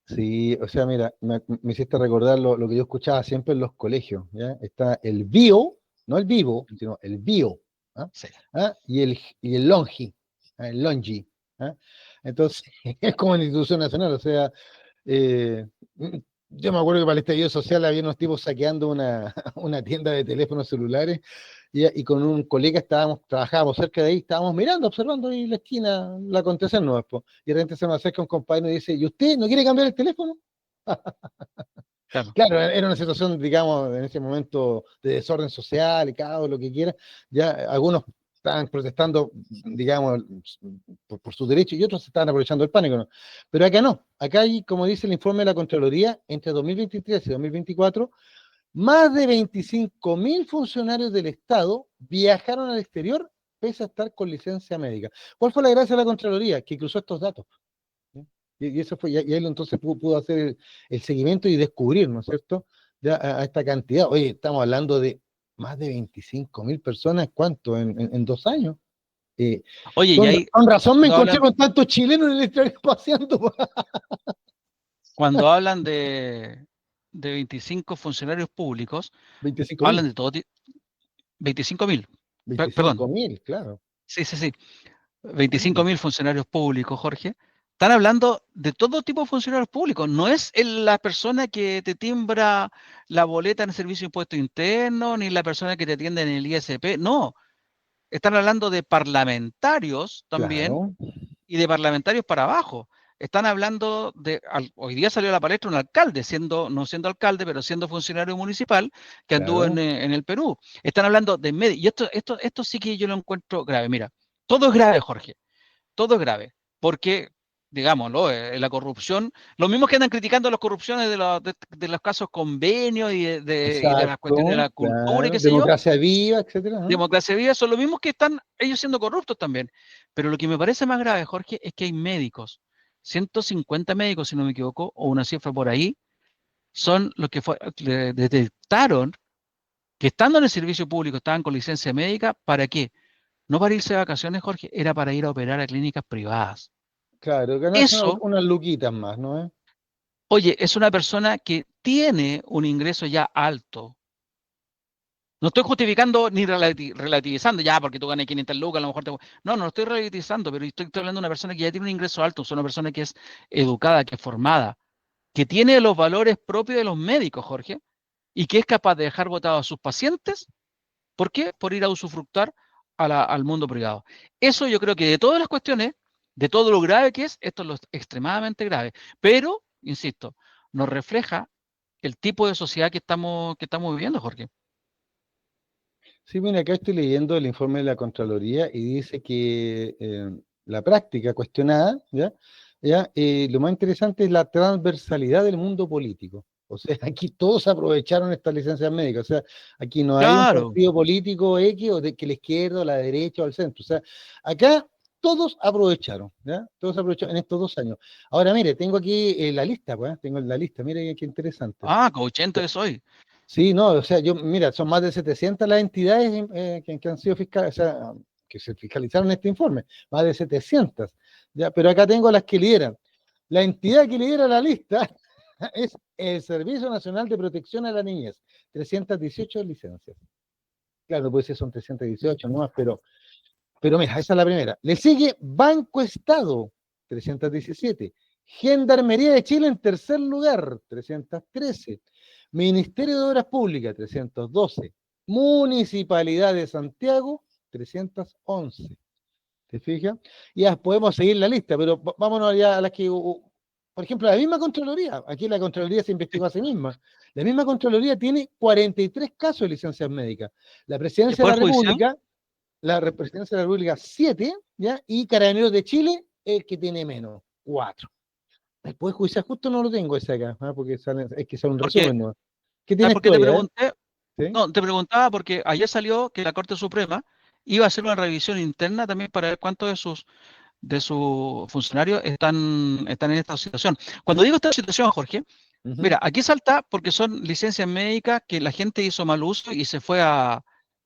sí, o sea, mira, me hiciste recordar lo que yo escuchaba siempre en los colegios, ¿ya? Está el bio, no el vivo, sino el bio. ¿ah?
Sí.
Y el LONGI, el LONGI. ¿Ah? Entonces, es como una institución nacional, o sea, eh, yo me acuerdo que para el estallido social había unos tipos saqueando una tienda de teléfonos celulares y con un colega trabajábamos cerca de ahí, estábamos mirando, observando ahí la esquina, la acontecen no, y de repente se nos acerca un compañero y dice, ¿y usted no quiere cambiar el teléfono?
Claro.
Claro, era una situación, digamos, en ese momento de desorden social y caos, lo que quiera. Ya algunos estaban protestando, digamos, por sus derechos y otros se estaban aprovechando del pánico, ¿no? Pero acá no. Acá hay, como dice el informe de la Contraloría, entre 2023 y 2024, más de 25.000 funcionarios del Estado viajaron al exterior pese a estar con licencia médica. ¿Cuál fue la gracia de la Contraloría? Que cruzó estos datos. ¿Sí? Y eso fue, y él entonces pudo hacer el seguimiento y descubrir, ¿no es cierto?, ya a esta cantidad. Oye, estamos hablando de más de 25.000 personas, ¿cuánto? En 2 años. Eh,
Oye, y
con,
ahí,
con razón me
cuando
encontré
hablan,
con tantos chilenos en el extranjero paseando.
cuando hablan de 25 funcionarios públicos,
25.000,
hablan de todo tipo, 25.000, perdón,
25.000, claro.
sí, 25.000 funcionarios públicos, Jorge. Están hablando de todo tipo de funcionarios públicos. No es la persona que te timbra la boleta en el Servicio de Impuesto Interno, ni la persona que te atiende en el ISP. No, están hablando de parlamentarios también
Claro,
y de parlamentarios para abajo. Están hablando hoy día salió a la palestra un alcalde, no siendo alcalde, pero siendo funcionario municipal, que anduvo
claro.
en el Perú. Están hablando de medios. Y esto sí que yo lo encuentro grave. Mira, todo es grave, Jorge. Todo es grave. Porque, digámoslo, la corrupción, los mismos que andan criticando las corrupciones de los casos convenios y de las cuestiones de
Exacto,
la cultura y
claro.
qué sé yo,
Democracia viva, etcétera, ¿no?
democracia viva, son los mismos que están ellos siendo corruptos también. Pero lo que me parece más grave, Jorge, es que hay médicos, 150 médicos, si no me equivoco, o una cifra por ahí, son los que le detectaron que estando en el servicio público estaban con licencia médica. ¿Para qué? No para irse de vacaciones, Jorge, era para ir a operar a clínicas privadas.
Claro, ganarse
Eso,
unas luquitas más, ¿no?
oye, es una persona que tiene un ingreso ya alto. No estoy justificando ni relativizando, ya, porque tú ganas 500 lucas, a lo mejor No, no lo estoy relativizando, pero estoy hablando de una persona que ya tiene un ingreso alto, es una persona que es educada, que es formada, que tiene los valores propios de los médicos, Jorge, y que es capaz de dejar votados a sus pacientes. ¿Por qué? Por ir a usufructar al mundo privado. Eso yo creo que de todas las cuestiones, de todo lo grave que es, esto es lo extremadamente grave. Pero, insisto, nos refleja el tipo de sociedad que estamos viviendo, Jorge.
Sí, mira, acá estoy leyendo el informe de la Contraloría y dice que la práctica cuestionada, lo más interesante es la transversalidad del mundo político. O sea, aquí todos aprovecharon estas licencias médicas. O sea, aquí no hay un
Claro.
partido político X o de que la izquierda o la derecha o el centro. O sea, acá todos aprovecharon, ¿ya? Todos aprovecharon en estos 2 años. Ahora, mire, tengo aquí la lista, pues, tengo la lista, mire qué interesante.
Ah, coachento de soy.
Sí, no, o sea, mira, son más de 700 las entidades que han sido fiscalizadas, o sea, que se fiscalizaron este informe, más de 700, ya, pero acá tengo las que lideran. La entidad que lidera la lista es el Servicio Nacional de Protección a la Niñez, 318 licencias. Claro, pues sí son 318 nomás, pero mira, esa es la primera. Le sigue Banco Estado, 317. Gendarmería de Chile en tercer lugar, 313. Ministerio de Obras Públicas, 312. Municipalidad de Santiago, 311. ¿Te fijas? Ya podemos seguir la lista, pero vámonos ya a las que, por ejemplo, la misma Contraloría, aquí la Contraloría se investigó a sí misma. La misma Contraloría tiene 43 casos de licencias médicas. La
¿El
Presidencia de
Poder
la
Judicial?
República, Presidencia de la República 7, ¿ya? Y Carabineros de Chile, el que tiene menos, 4. El Poder Judicial justo no lo tengo ese acá, ¿ah? Porque es que sale un
Porque,
resumen, ¿no? ¿Qué
¿sabes
tienes
por qué
tú
te
allá, eh?
pregunté?
¿Sí?
No, te preguntaba porque ayer salió que la Corte Suprema iba a hacer una revisión interna también para ver cuántos de sus funcionarios están en esta situación. Cuando digo esta situación, Jorge,
Ujú.
mira, aquí salta porque son licencias médicas que la gente hizo mal uso y se fue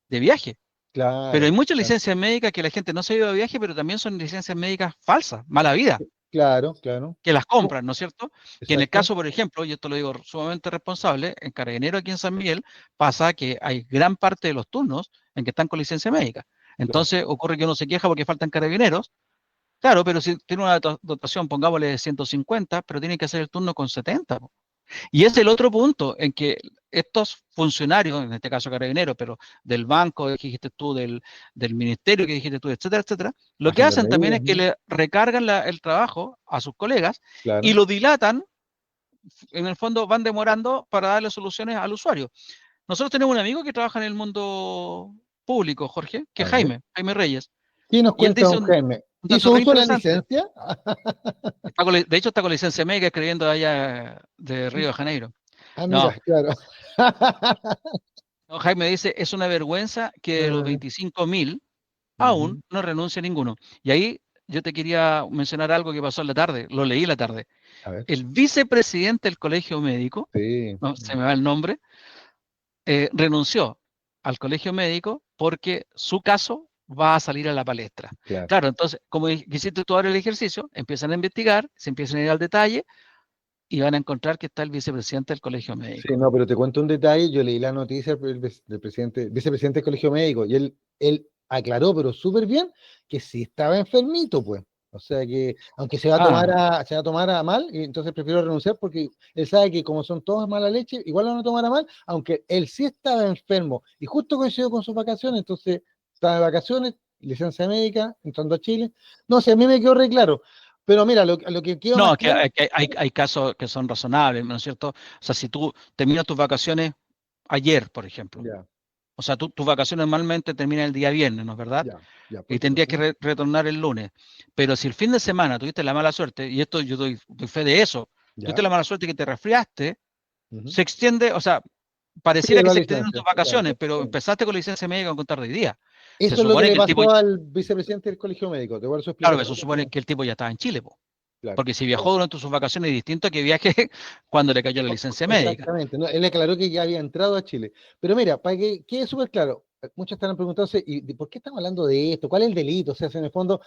de viaje. Pero hay
Claro,
muchas licencias médicas que la gente no se ha ido de viaje, pero también son licencias médicas falsas, mala vida,
claro, claro.
que las compran, ¿no es cierto? Que en el
Exacto.
caso, por ejemplo, y esto lo digo sumamente responsable, en Carabinero aquí en San Miguel pasa que hay gran parte de los turnos en que están con licencia médica. Entonces ocurre que uno se queja porque faltan carabineros. Claro, pero si tiene una dotación, pongámosle de 150, pero tiene que hacer el turno con 70. Po. Y es el otro punto en que estos funcionarios, en este caso carabineros, pero del banco que dijiste tú, del ministerio que dijiste tú, etcétera, etcétera, lo que hacen también es que le recargan el trabajo a sus colegas y lo dilatan, en el fondo van demorando para darle soluciones al usuario. Nosotros tenemos un amigo que trabaja en el mundo público, Jorge, que es Jaime Reyes,
¿Qué nos
y él
cuenta
dice
don Jaime?
un dato
¿Hizo
re
uso de la
interesante.
licencia?
De hecho, está con licencia médica escribiendo allá de Río de Janeiro.
Ah,
No,
mira, claro.
no, Jaime dice, es una vergüenza que de los 25.000 aún no renuncia ninguno. Y ahí yo te quería mencionar algo que pasó en la tarde, lo leí en la tarde.
A ver,
El vicepresidente del Colegio Médico,
sí.
no, se me va el nombre, renunció al Colegio Médico porque su caso va a salir a la palestra.
Claro.
Claro, entonces, como hiciste tú ahora el ejercicio, empiezan a investigar, se empiezan a ir al detalle y van a encontrar que está el vicepresidente del Colegio
Sí,
Médico.
no, pero te cuento un detalle. Yo leí la noticia del vicepresidente del Colegio Médico y él aclaró, pero súper bien, que sí estaba enfermito, pues. O sea que, aunque
Ah,
se va a tomar a mal, y entonces prefiero renunciar porque él sabe que como son todas mala leche, igual lo van a tomar a mal, aunque él sí estaba enfermo y justo coincidió con sus vacaciones, entonces estaba de vacaciones, licencia médica, entrando a Chile. No sé, a mí me quedó re claro. Pero mira, lo que quedó más
no, que
claro,
hay casos que son razonables, ¿no es cierto? O sea, si tú terminas tus vacaciones ayer, por ejemplo,
ya,
o sea, tus vacaciones normalmente terminan el día viernes, ¿no es verdad?
ya,
Y
pues,
tendrías que
entonces,
retornar el lunes. Pero si el fin de semana tuviste la mala suerte, y esto yo doy fe de eso, tuviste
ya.
la mala suerte que te resfriaste,
Ujú.
se extiende, o sea, pareciera
Pide
que
la
se extendieron tus
licencia, claro.
vacaciones, pero
Sí.
empezaste con licencia médica con contar de hoy día. Se
Eso es lo que
supone
le
que el tipo,
pasó al vicepresidente del Colegio Médico. Te voy a dar su
claro, se
explicación.
supone que el tipo ya estaba en Chile, po.
Claro.
Porque si viajó durante sus vacaciones es distinto a que viaje cuando le cayó la licencia médica.
Exactamente. No, él aclaró que ya había entrado a Chile. Pero mira, para que quede súper claro, muchos estarán preguntándose, ¿y por qué estamos hablando de esto? ¿Cuál es el delito? O sea, si en el fondo,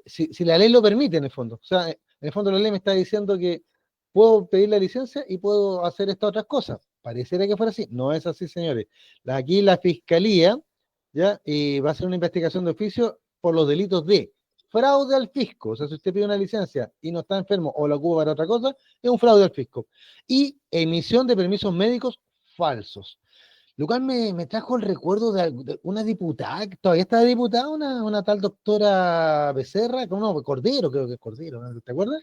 si la ley lo permite, en el fondo. O sea, en el fondo la ley me está diciendo que puedo pedir la licencia y puedo hacer estas otras cosas. Pareciera que fuera así. No es así, señores. Aquí la fiscalía ya va a hacer una investigación de oficio por los delitos de fraude al fisco. O sea, si usted pide una licencia y no está enfermo o la ocupa para otra cosa, es un fraude al fisco. Y emisión de permisos médicos falsos. Lo cual me trajo el recuerdo de una diputada, que todavía está diputada, una tal doctora Becerra, no, Cordero, creo que es Cordero, ¿no? ¿Te acuerdas?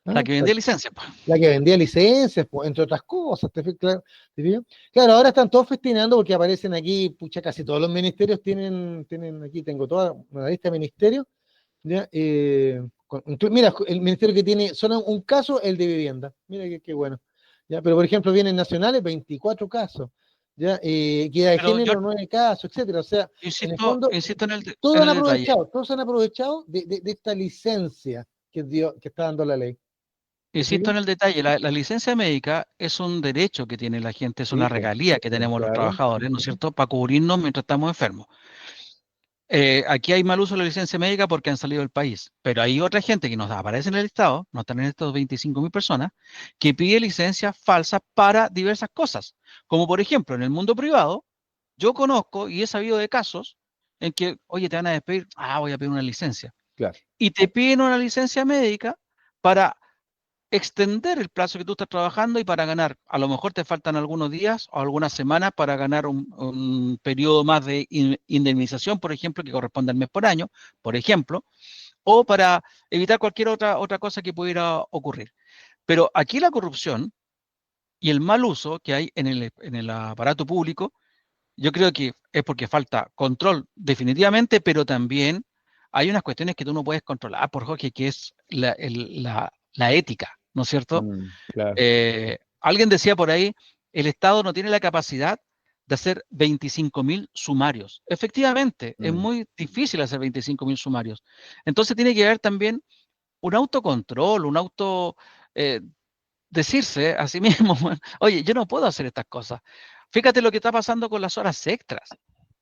La
¿Ah?
que vendía licencia, pues.
La que vendía licencias, entre otras cosas, claro, ¿te fijas? Claro, ahora están todos festinando porque aparecen aquí, pucha, casi todos los ministerios tienen aquí, tengo toda una lista de ministerios, ¿ya? Mira, el ministerio que tiene solo un caso, el de vivienda, mira qué bueno, ¿ya? Pero por ejemplo vienen nacionales 24 casos, ¿ya? Equidad de
Pero yo
género 9 casos, etcétera, o sea, en el
insisto,
fondo,
insisto
todos
en
han
el detalle.
aprovechado, de esta licencia que está dando la ley, ¿te
Insisto
fijas?
en el detalle, la licencia médica es un derecho que tiene la gente, es
Sí,
una
pues,
regalía que tenemos los
claro.
trabajadores, ¿no es cierto?, para cubrirnos mientras estamos enfermos. Aquí hay mal uso de la licencia médica porque han salido del país, pero hay otra gente que nos aparece en el listado, no están en estos 25.000 personas, que pide licencias falsas para diversas cosas. Como por ejemplo, en el mundo privado, yo conozco y he sabido de casos en que, oye, te van a despedir, voy a pedir una licencia.
Claro.
Y te piden una licencia médica para extender el plazo que tú estás trabajando y para ganar, a lo mejor te faltan algunos días o algunas semanas para ganar un periodo más de indemnización, por ejemplo, que corresponde al mes por año, por ejemplo, o para evitar cualquier otra cosa que pudiera ocurrir. Pero aquí la corrupción y el mal uso que hay en el aparato público, yo creo que es porque falta control definitivamente, pero también hay unas cuestiones que tú no puedes controlar, por Jorge, que es la ética, ¿no es cierto?
Claro.
Alguien decía por ahí, el Estado no tiene la capacidad de hacer 25.000 sumarios. Efectivamente, es muy difícil hacer 25.000 sumarios. Entonces tiene que haber también un autocontrol, eh, decirse a sí mismo, oye, yo no puedo hacer estas cosas. Fíjate lo que está pasando con las horas extras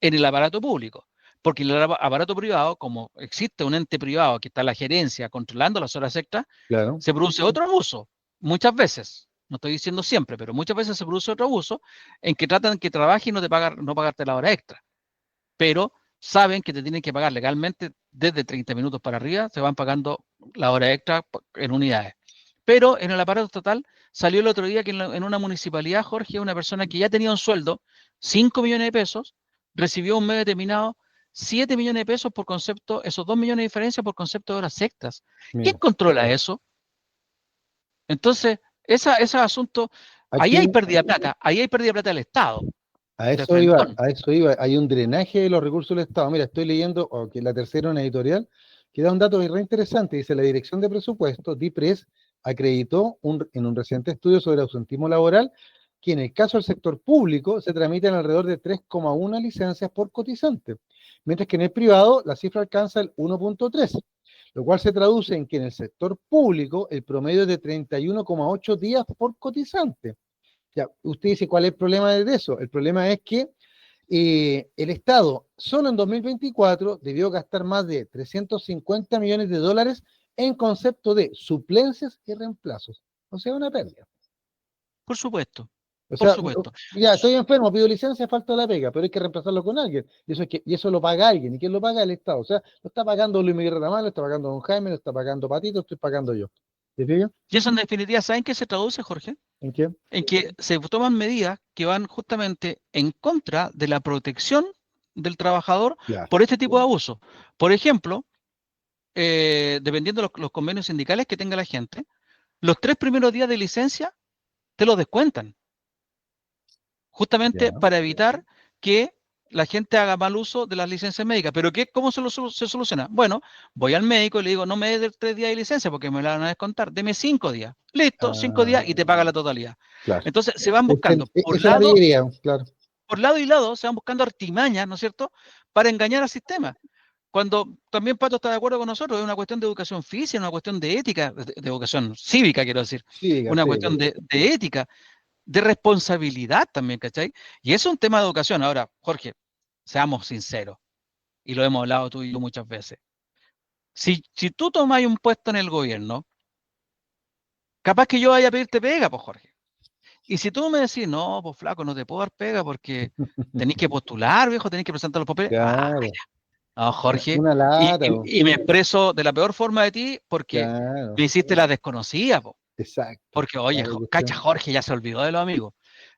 en el aparato público. Porque en el aparato privado, como existe un ente privado que está en la gerencia controlando las horas extras,
Claro.
se produce otro abuso, muchas veces, no estoy diciendo siempre, pero muchas veces se produce otro abuso en que tratan que trabajes y no pagarte la hora extra. Pero saben que te tienen que pagar legalmente desde 30 minutos para arriba, se van pagando la hora extra en unidades. Pero en el aparato estatal salió el otro día que en una municipalidad, Jorge, una persona que ya tenía un sueldo, 5 millones de pesos, recibió un mes determinado 7 millones de pesos por concepto, esos 2 millones de diferencia por concepto de horas extras. ¿Quién
Mira,
controla eso? Entonces, ese asunto, ahí hay
aquí
pérdida de plata, ahí hay pérdida de plata del Estado, de frentón.
a eso iba, hay un drenaje de los recursos del Estado. Mira, estoy leyendo la tercera, una editorial, que da un dato re interesante. Dice, la Dirección de Presupuestos, DIPRES, acreditó en un reciente estudio sobre ausentismo laboral que en el caso del sector público se tramitan alrededor de 3,1 licencias por cotizante, mientras que en el privado la cifra alcanza el 1,3, lo cual se traduce en que en el sector público el promedio es de 31,8 días por cotizante. Ya, usted dice, ¿cuál es el problema de eso? El problema es que el Estado solo en 2024 debió gastar más de 350 millones de dólares en concepto de suplencias y reemplazos. O sea, una pérdida.
Por supuesto,
O
por
sea,
supuesto.
ya estoy enfermo, pido licencia, falta la pega, pero hay que reemplazarlo con alguien. Y eso lo paga alguien. ¿Y quién lo paga? El Estado. O sea, lo está pagando Luis Miguel Ramón, lo está pagando Don Jaime, lo está pagando Patito, lo estoy pagando yo. ¿Te fijas?
Y eso en definitiva, ¿saben qué se traduce, Jorge?
¿En qué?
En que se toman medidas que van justamente en contra de la protección del trabajador
Claro.
por este tipo de abuso. Por ejemplo, dependiendo de los convenios sindicales que tenga la gente, los 3 primeros días de licencia te los descuentan, justamente
Ya.
para evitar que la gente haga mal uso de las licencias médicas. ¿Pero cómo se soluciona? Bueno, voy al médico y le digo, no me des 3 días de licencia porque me la van a descontar, deme 5 días. Listo, 5
Ah,
días y te paga la totalidad.
claro.
Entonces se van buscando
Esa es la mayoría, claro.
por lado y lado, se van buscando artimañas, ¿no es cierto?, para engañar al sistema. Cuando también Pato está de acuerdo con nosotros, es una cuestión de educación física, una cuestión de ética, de educación cívica, quiero decir,
Sí,
una
sí.
cuestión de ética, de responsabilidad también, ¿cachai? Y eso es un tema de educación. Ahora, Jorge, seamos sinceros, y lo hemos hablado tú y yo muchas veces. Si tú tomas un puesto en el gobierno, capaz que yo vaya a pedirte pega, pues Jorge. Y si tú me decís, no, pues flaco, no te puedo dar pega porque tenés que postular, viejo, tenés que presentar los papeles.
Claro.
No, Jorge,
Una
y,
lata,
y- y me expreso de la peor forma de ti porque
claro.
me hiciste la desconocida, po.
Exacto.
Porque, oye,
Claro,
cacha, Jorge ya se olvidó de los amigos.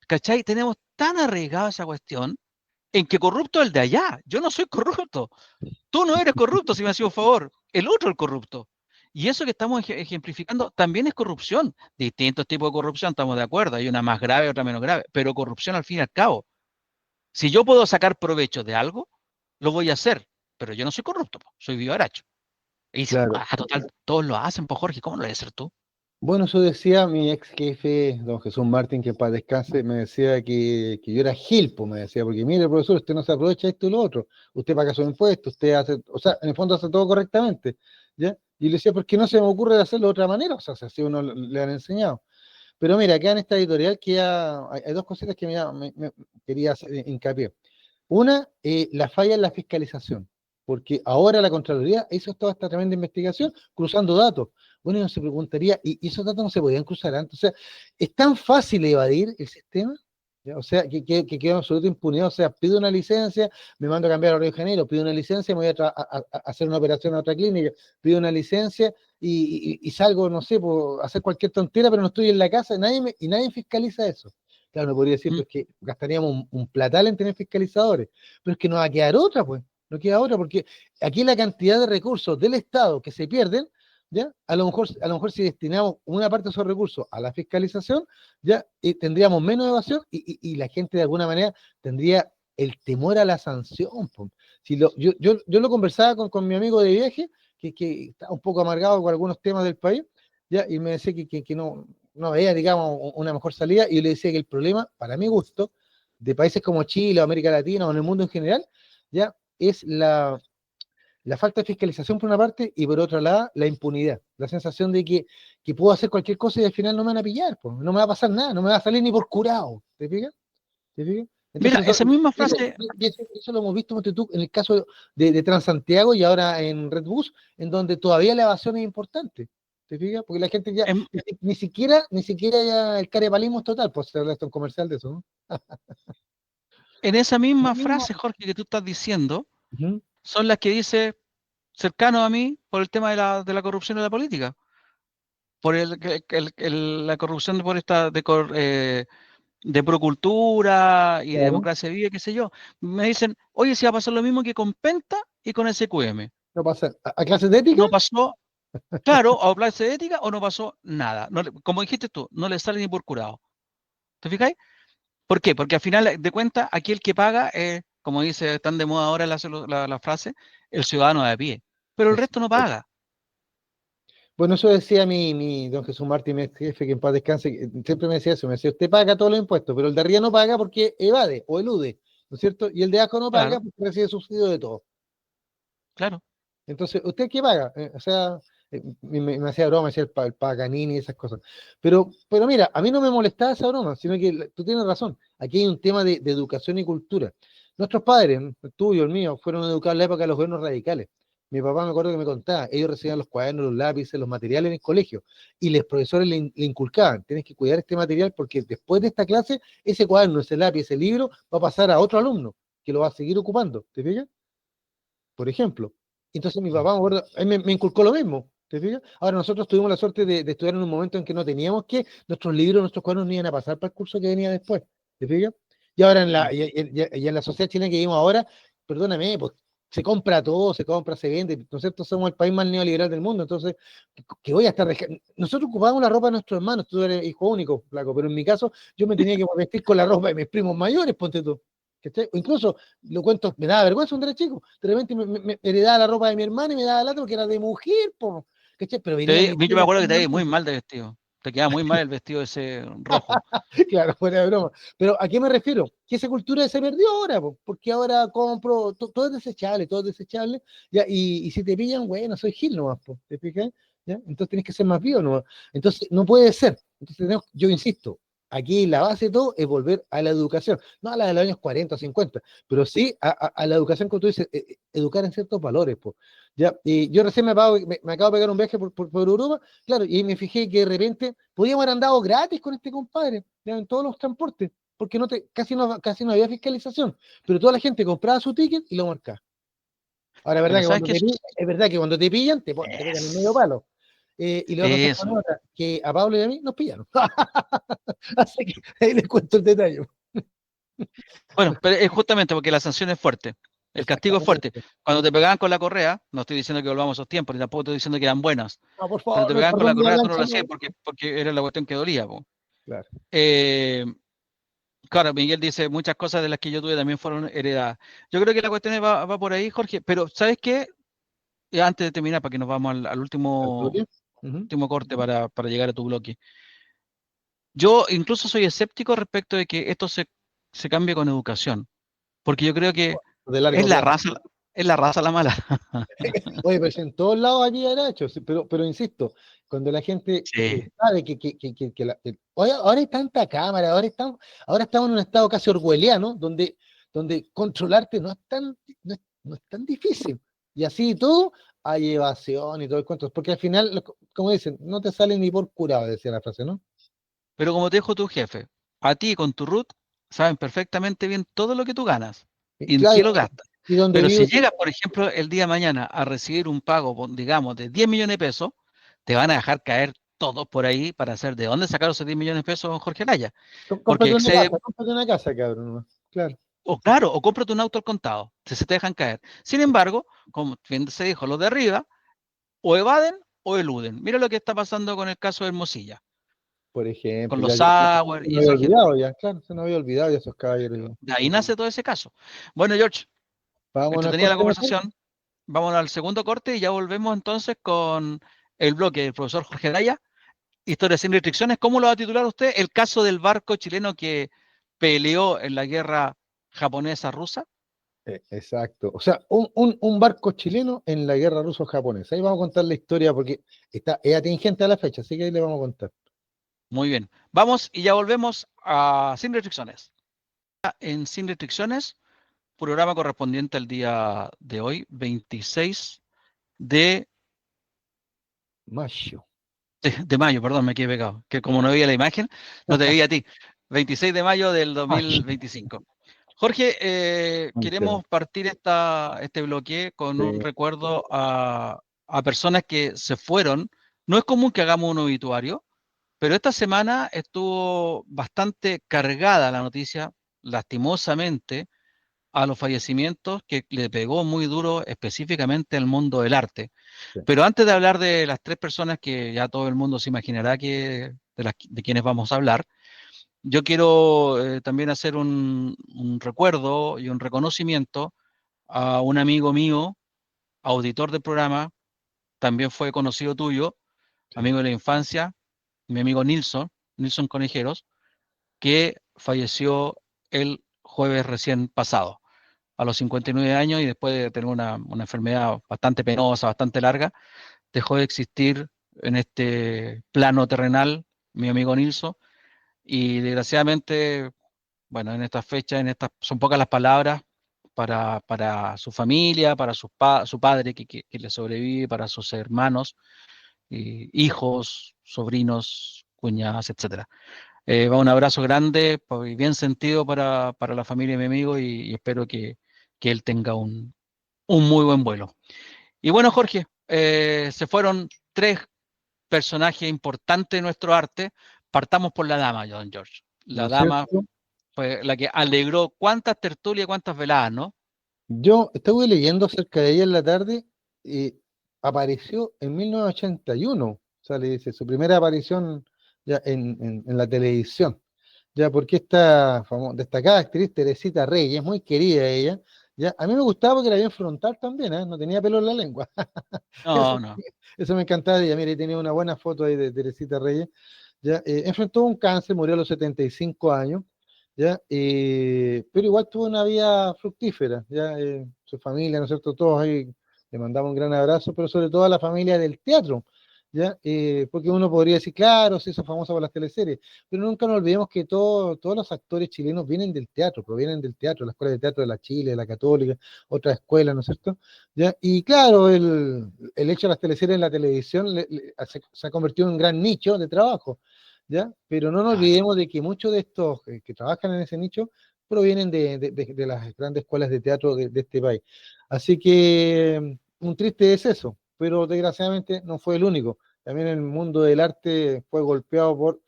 ¿Cachai? Tenemos tan arraigada esa cuestión en que corrupto es el de allá. Yo no soy corrupto. Tú no eres corrupto, si me haces un favor. El otro es el corrupto. Y eso que estamos ejemplificando también es corrupción. Distintos tipos de corrupción, estamos de acuerdo. Hay una más grave, otra menos grave. Pero corrupción al fin y al cabo. Si yo puedo sacar provecho de algo, lo voy a hacer. Pero yo no soy corrupto, po, soy vivaracho. Y dice,
claro.
total, todos lo hacen, pues Jorge, ¿cómo lo voy a hacer tú?
Bueno, eso decía mi ex jefe, don Jesús Martín, que en paz descanse, me decía que yo era gilpo, me decía, porque mire, profesor, usted no se aprovecha esto y lo otro, usted paga sus impuestos, usted hace, o sea, en el fondo hace todo correctamente, ¿ya? Y le decía, ¿por qué no se me ocurre hacerlo de otra manera? O sea, si así uno le han enseñado. Pero mira, acá en esta editorial que hay dos cositas que me quería hacer hincapié. Una, la falla en la fiscalización, porque ahora la Contraloría hizo toda esta tremenda investigación cruzando datos. Bueno, y uno se preguntaría, ¿y esos datos no se podían cruzar antes? O sea, ¿es tan fácil evadir el sistema? ¿Ya? O sea, que queda absoluta impunidad. O sea, pido una licencia, me mando a cambiar a Río de Janeiro, pido una licencia, me voy a hacer una operación a otra clínica, pido una licencia y salgo, no sé, por hacer cualquier tontera, pero no estoy en la casa y nadie fiscaliza eso. Claro, me podría decir
¿Mm?
pues que gastaríamos un platal en tener fiscalizadores, pero es que no va a quedar otra, pues, no queda otra, porque aquí la cantidad de recursos del Estado que se pierden, ¿ya? A lo mejor si destinamos una parte de esos recursos a la fiscalización, ya tendríamos menos evasión y la gente de alguna manera tendría el temor a la sanción, pues. Si yo lo conversaba con mi amigo de viaje, que está un poco amargado con algunos temas del país, ya, y me decía que no veía, digamos, una mejor salida, y yo le decía que el problema, para mi gusto, de países como Chile, América Latina o en el mundo en general, ya es la falta de fiscalización por una parte y por otra la impunidad, la sensación de que puedo hacer cualquier cosa y al final no me van a pillar, pues, no me va a pasar nada, no me va a salir ni por curado, ¿te fijas? ¿Te fijas?
Mira,
Entonces
esa misma frase,
eso lo hemos visto ponte tú, en el caso de Transantiago y ahora en Redbus, en donde todavía la evasión es importante. ¿Te fijas? Porque la gente ya
en,
ni siquiera ya el carepalismo es total, pues se habla esto en comercial de eso, ¿no?
en esa misma frase, Jorge, que tú estás diciendo,
Ujú.
son las que dice cercanos a mí por el tema de la corrupción de la política, por la corrupción por esta de procultura y
Claro,
democracia viva, qué sé yo. Me dicen, oye, si va a pasar lo mismo que con Penta y con SQM.
no pasa. ¿A clases de ética?
No pasó, claro, o clase de ética o no pasó nada. Como dijiste tú, no le sale ni por curado. ¿Te fijáis? ¿Por qué? Porque al final de cuentas, aquí el que paga es, como dice, tan de moda ahora la frase, el ciudadano de a pie. Pero el resto no paga.
Bueno, eso decía mi don Jesús Martín, mi ex jefe, que en paz descanse, que siempre me decía eso, me decía, usted paga todos los impuestos, pero el de arriba no paga porque evade o elude, ¿no es cierto? Y el de abajo no paga
Claro,
porque recibe subsidio de todo.
claro.
Entonces, ¿usted qué paga? O sea, me hacía broma, me decía el Paganini y esas cosas. Pero mira, a mí no me molestaba esa broma, sino que tú tienes razón. Aquí hay un tema de educación y cultura. Nuestros padres, el tuyo, el mío, fueron educados en la época de los gobiernos radicales. Mi papá me acuerdo que me contaba, ellos recibían los cuadernos, los lápices, los materiales en el colegio, y los profesores le inculcaban, tienes que cuidar este material porque después de esta clase, ese cuaderno, ese lápiz, ese libro, va a pasar a otro alumno que lo va a seguir ocupando. ¿Te fijas? Por ejemplo. Entonces mi papá, me acuerdo, él me inculcó lo mismo, ¿te fijas? Ahora nosotros tuvimos la suerte de estudiar en un momento en que no teníamos que, nuestros libros, nuestros cuadernos no iban a pasar para el curso que venía después, ¿te fijas? Y ahora
Mm.
y en la sociedad chilena que vivimos ahora, perdóname, pues se compra todo, se compra, se vende, ¿no es cierto? Somos el país más neoliberal del mundo, entonces, que voy a estar nosotros ocupábamos la ropa de nuestros hermanos, tú eres hijo único, flaco, pero en mi caso yo me tenía que vestir con la ropa de mis primos mayores, ponte tú. ¿Cachai? O incluso, lo cuento, me daba vergüenza cuando era chico. De repente me heredaba la ropa de mi hermana y me daba lata porque era de mujer, po. ¿Cachai? Pero venía mi
Yo
tía
me
y
acuerdo que te
hacía
veías muy mal de vestido. Te quedaba muy mal el vestido ese rojo.
claro, fuera de broma. Pero ¿a qué me refiero? Que esa cultura se perdió ahora, po, porque ahora compro, todo es desechable, todo es desechable, ya, y si te pillan, bueno, soy Gil nomás, po, ¿te fijas? ¿Ya? Entonces tienes que ser más vivo nomás. Entonces no puede ser. Entonces yo insisto, aquí la base de todo es volver a la educación, no a la de los años 40 o 50, pero sí a la educación, como tú dices, educar en ciertos valores, po. Ya, y yo recién me acabo de pegar un viaje por Europa. Claro, y me fijé que de repente podíamos haber andado gratis con este compadre, ya, en todos los transportes, porque casi no había fiscalización, pero toda la gente compraba su ticket y lo marcaba. Ahora,
Pero ¿sabes qué?
es verdad que cuando te pillan, te pegan el medio
Es,
palo. Y le voy a contar
eso.
una nota, que a Pablo y a mí nos pillaron. Así que ahí les cuento el detalle.
Bueno, pero es justamente porque la sanción es fuerte. El castigo es fuerte.
Exactamente.
Cuando te pegaban con la correa, no estoy diciendo que volvamos a esos tiempos, ni tampoco estoy diciendo que eran buenas.
No, por
Cuando
favor,
te
no es
pegaban con la
perdón de la
correa, tú no
plancha,
lo hacías
no.
porque era la cuestión que dolía, po.
Claro.
Eh, claro, Miguel dice, muchas cosas de las que yo tuve también fueron heredadas. Yo creo que la cuestión va por ahí, Jorge, pero ¿sabes qué? Antes de terminar, para que nos vamos al
¿Al
último,
bloque? Ujú.
último corte para llegar a tu bloque. Yo incluso soy escéptico respecto de que esto se cambie con educación, porque yo creo que
De
es
largo
la
plazo.
raza, es la raza la mala.
Oye, pero si en todos lados aquí era hecho, sí, pero insisto, cuando la gente
Sí.
sabe oye, ahora hay tanta cámara, ahora estamos en un estado casi orwelliano, donde controlarte no es tan difícil. Y así y todo, hay evasión y todo el cuento, porque al final, como dicen, no te sale ni por curado, decía la frase, ¿no?
Pero como te dijo tu jefe, a ti con tu root saben perfectamente bien todo lo que tú ganas
Y
y en
claro,
qué lo gastas.
y donde
Pero si
vivo,
llegas, por ejemplo, el día de mañana a recibir un pago, digamos, de 10 millones de pesos, te van a dejar caer todos por ahí para hacer de dónde sacaron esos 10 millones de pesos, Jorge Naya. Porque excede,
cómprate una casa, cabrón, ¿no? Claro,
o claro, o cómprate un auto al contado, si se te dejan caer. Sin embargo, como bien se dijo, los de arriba o evaden o eluden. Mira lo que está pasando con el caso de Hermosilla,
por
con
ejemplo,
los
se
Sauer y
me había
esa gente.
olvidado ya, claro, se me había olvidado ya esos caballeros. Ya.
De ahí nace todo ese caso. Bueno, George,
Vámonos al
entretenida la
corte mejor.
conversación. Vamos al segundo corte y ya volvemos entonces con el bloque del profesor Jorge Daya. Historia sin restricciones. ¿Cómo lo va a titular usted? El caso del barco chileno que peleó en la guerra japonesa-rusa.
Exacto. O sea, un barco chileno en la guerra ruso-japonesa. Ahí vamos a contar la historia porque es atingente a la fecha, así que ahí le vamos a contar.
Muy bien. Vamos y ya volvemos a Sin Restricciones. En Sin Restricciones, programa correspondiente al día de hoy, 26 de,
Mayo.
de mayo, perdón, me quedé pegado, que como no veía la imagen, no te veía a ti. 26 de mayo del
Mayo.
2025. Jorge,
Entiendo.
queremos partir este bloque con un
Sí,
recuerdo a personas que se fueron. No es común que hagamos un obituario, pero esta semana estuvo bastante cargada la noticia, lastimosamente, a los fallecimientos que le pegó muy duro específicamente al mundo del arte.
sí,
Pero antes de hablar de las tres personas que ya todo el mundo se imaginará de quienes vamos a hablar, yo quiero también hacer un recuerdo y un reconocimiento a un amigo mío, auditor del programa, también fue conocido tuyo,
sí.
amigo de la infancia, mi amigo Nilson Conejeros, que falleció el jueves recién pasado, a los 59 años y después de tener una enfermedad bastante penosa, bastante larga, dejó de existir en este plano terrenal mi amigo Nilson y desgraciadamente, bueno, en estas fechas, son pocas las palabras para su familia, para su padre que le sobrevive, para sus hermanos, hijos, sobrinos, cuñadas, etcétera. Va un abrazo grande y bien sentido para la familia de mi amigo y espero que él tenga un muy buen vuelo. Y bueno, Jorge, se fueron tres personajes importantes de nuestro arte. Partamos por la dama, John George.
¿No
La
es
dama
cierto?
fue la que alegró cuántas tertulias, cuántas veladas, ¿no?
Yo estuve leyendo acerca de ella en la tarde y apareció en 1981, o sea, le dice, su primera aparición ya en la televisión, ya porque esta destacada actriz Teresita Reyes, muy querida ella, ya, a mí me gustaba porque era bien frontal también, ¿eh? No tenía pelo en la lengua,
No,
eso,
no.
eso me encantaba de ella, mire, tenía una buena foto ahí de Teresita Reyes, ya, enfrentó un cáncer, murió a los 75 años, ¿ya? Pero igual tuvo una vida fructífera, ¿ya? Su familia, ¿no es cierto? Todos ahí le mandamos un gran abrazo, pero sobre todo a la familia del teatro, ¿ya? Porque uno podría decir, claro, se hizo famosa por las teleseries, pero nunca nos olvidemos que todos los actores chilenos vienen del teatro, provienen del teatro, la Escuela de Teatro de la Chile, de la Católica, otra escuela, ¿no es cierto? ¿Ya? Y claro, el hecho de las teleseries en la televisión se ha convertido en un gran nicho de trabajo, ¿ya? Pero no nos
Claro.
olvidemos de que muchos de estos que trabajan en ese nicho provienen de las grandes escuelas de teatro de este país. Así que un triste es eso, pero desgraciadamente no fue el único. También el mundo del arte fue golpeado por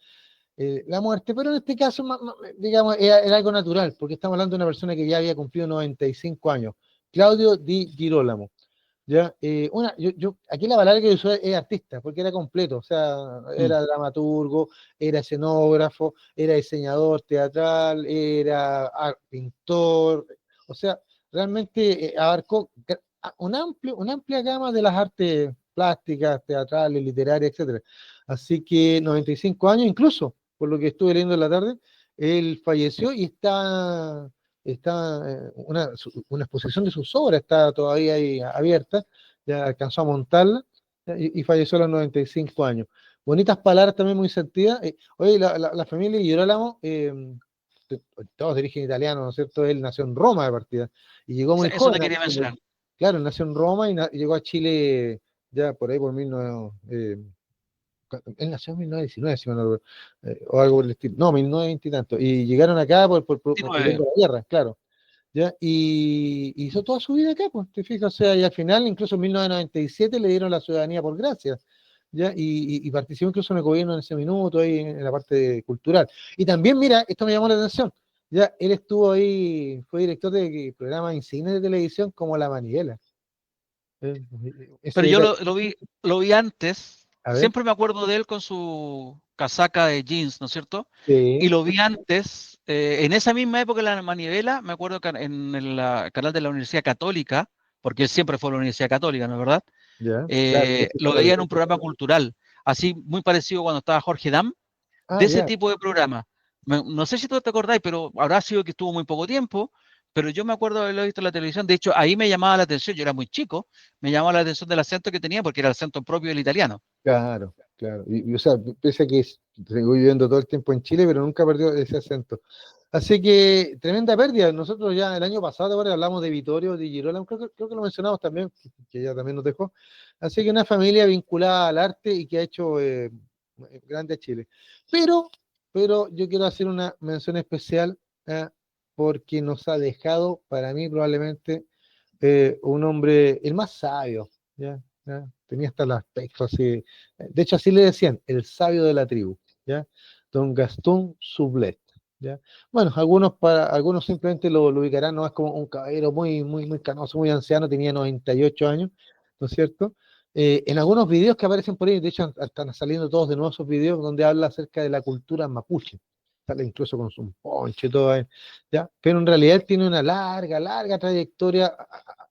la muerte, pero en este caso, digamos, era algo natural, porque estamos hablando de una persona que ya había cumplido 95 años, Claudio Di Girolamo. ¿Ya? Aquí la palabra que usó es artista, porque era completo, o sea,
Mm.
era dramaturgo, era escenógrafo, era diseñador teatral, era pintor, o sea, realmente abarcó una amplia gama de las artes plásticas, teatrales, literarias, etcétera. Así que 95 años, incluso, por lo que estuve leyendo en la tarde, él falleció y está una exposición de sus obras, está todavía ahí abierta, ya alcanzó a montarla y falleció a los 95 años. Bonitas palabras también muy sentidas. Oye, la familia de Girolamo, todos de origen italiano, ¿no es cierto? Él nació en Roma de partida y llegó muy
Eso te
joven a
quería
Chile.
mencionar.
Claro, nació en Roma y llegó a Chile ya por ahí por 1900, él nació en 1919, si mal no recuerdo, o algo por el estilo. No, 1920 y tanto. Y llegaron acá huyendo
19.
de la guerra, claro. ¿Ya? Y hizo toda su vida acá, pues, te fijas, o sea, y al final, incluso en 1997 le dieron la ciudadanía por gracia, ¿ya? Y participó incluso en el gobierno en ese minuto, ahí en la parte cultural. Y también, mira, esto me llamó la atención, ya, él estuvo ahí, fue director de programas insignes de televisión como La Manivela. Ese
Pero yo
detalle,
lo vi antes.
a ver,
Siempre me acuerdo de él con su casaca de jeans, ¿no es cierto? Y
sí,
lo vi antes, en esa misma época de la manivela, me acuerdo que en el canal de la Universidad Católica, porque él siempre fue a la Universidad Católica, ¿no es verdad?
ya, claro, yo soy
Lo veía en
católico.
un programa cultural, así muy parecido cuando estaba Jorge Dam,
Ah,
de ese
ya,
tipo de programa. No sé si tú te acordáis, pero habrá sido que estuvo muy poco tiempo, pero yo me acuerdo de haberlo visto en la televisión. De hecho, ahí me llamaba la atención, yo era muy chico, me llamaba la atención del acento que tenía porque era el acento propio del italiano.
claro, claro. O sea, pese a que tengo viviendo todo el tiempo en Chile, pero nunca perdió ese acento. Así que tremenda pérdida. Nosotros ya el año pasado, ahora hablamos de Vittorio, de Girolamo, creo que lo mencionamos también, que ella también nos dejó. Así que una familia vinculada al arte y que ha hecho grande a Chile. Pero, pero yo quiero hacer una mención especial, porque nos ha dejado, para mí probablemente, un hombre, el más sabio, ¿ya? ¿Ya? Tenía hasta el aspecto así, de hecho así le decían, el sabio de la tribu, ¿ya? Don Gastón Sublet, ¿ya? Bueno, algunos simplemente lo ubicarán, no es como un caballero muy canoso, muy anciano, tenía 98 años, ¿no es cierto? En algunos videos que aparecen por ahí, de hecho están saliendo todos de nuevo esos videos donde habla acerca de la cultura mapuche, sale incluso con su ponche y todo, ¿ya? Pero en realidad él tiene una larga trayectoria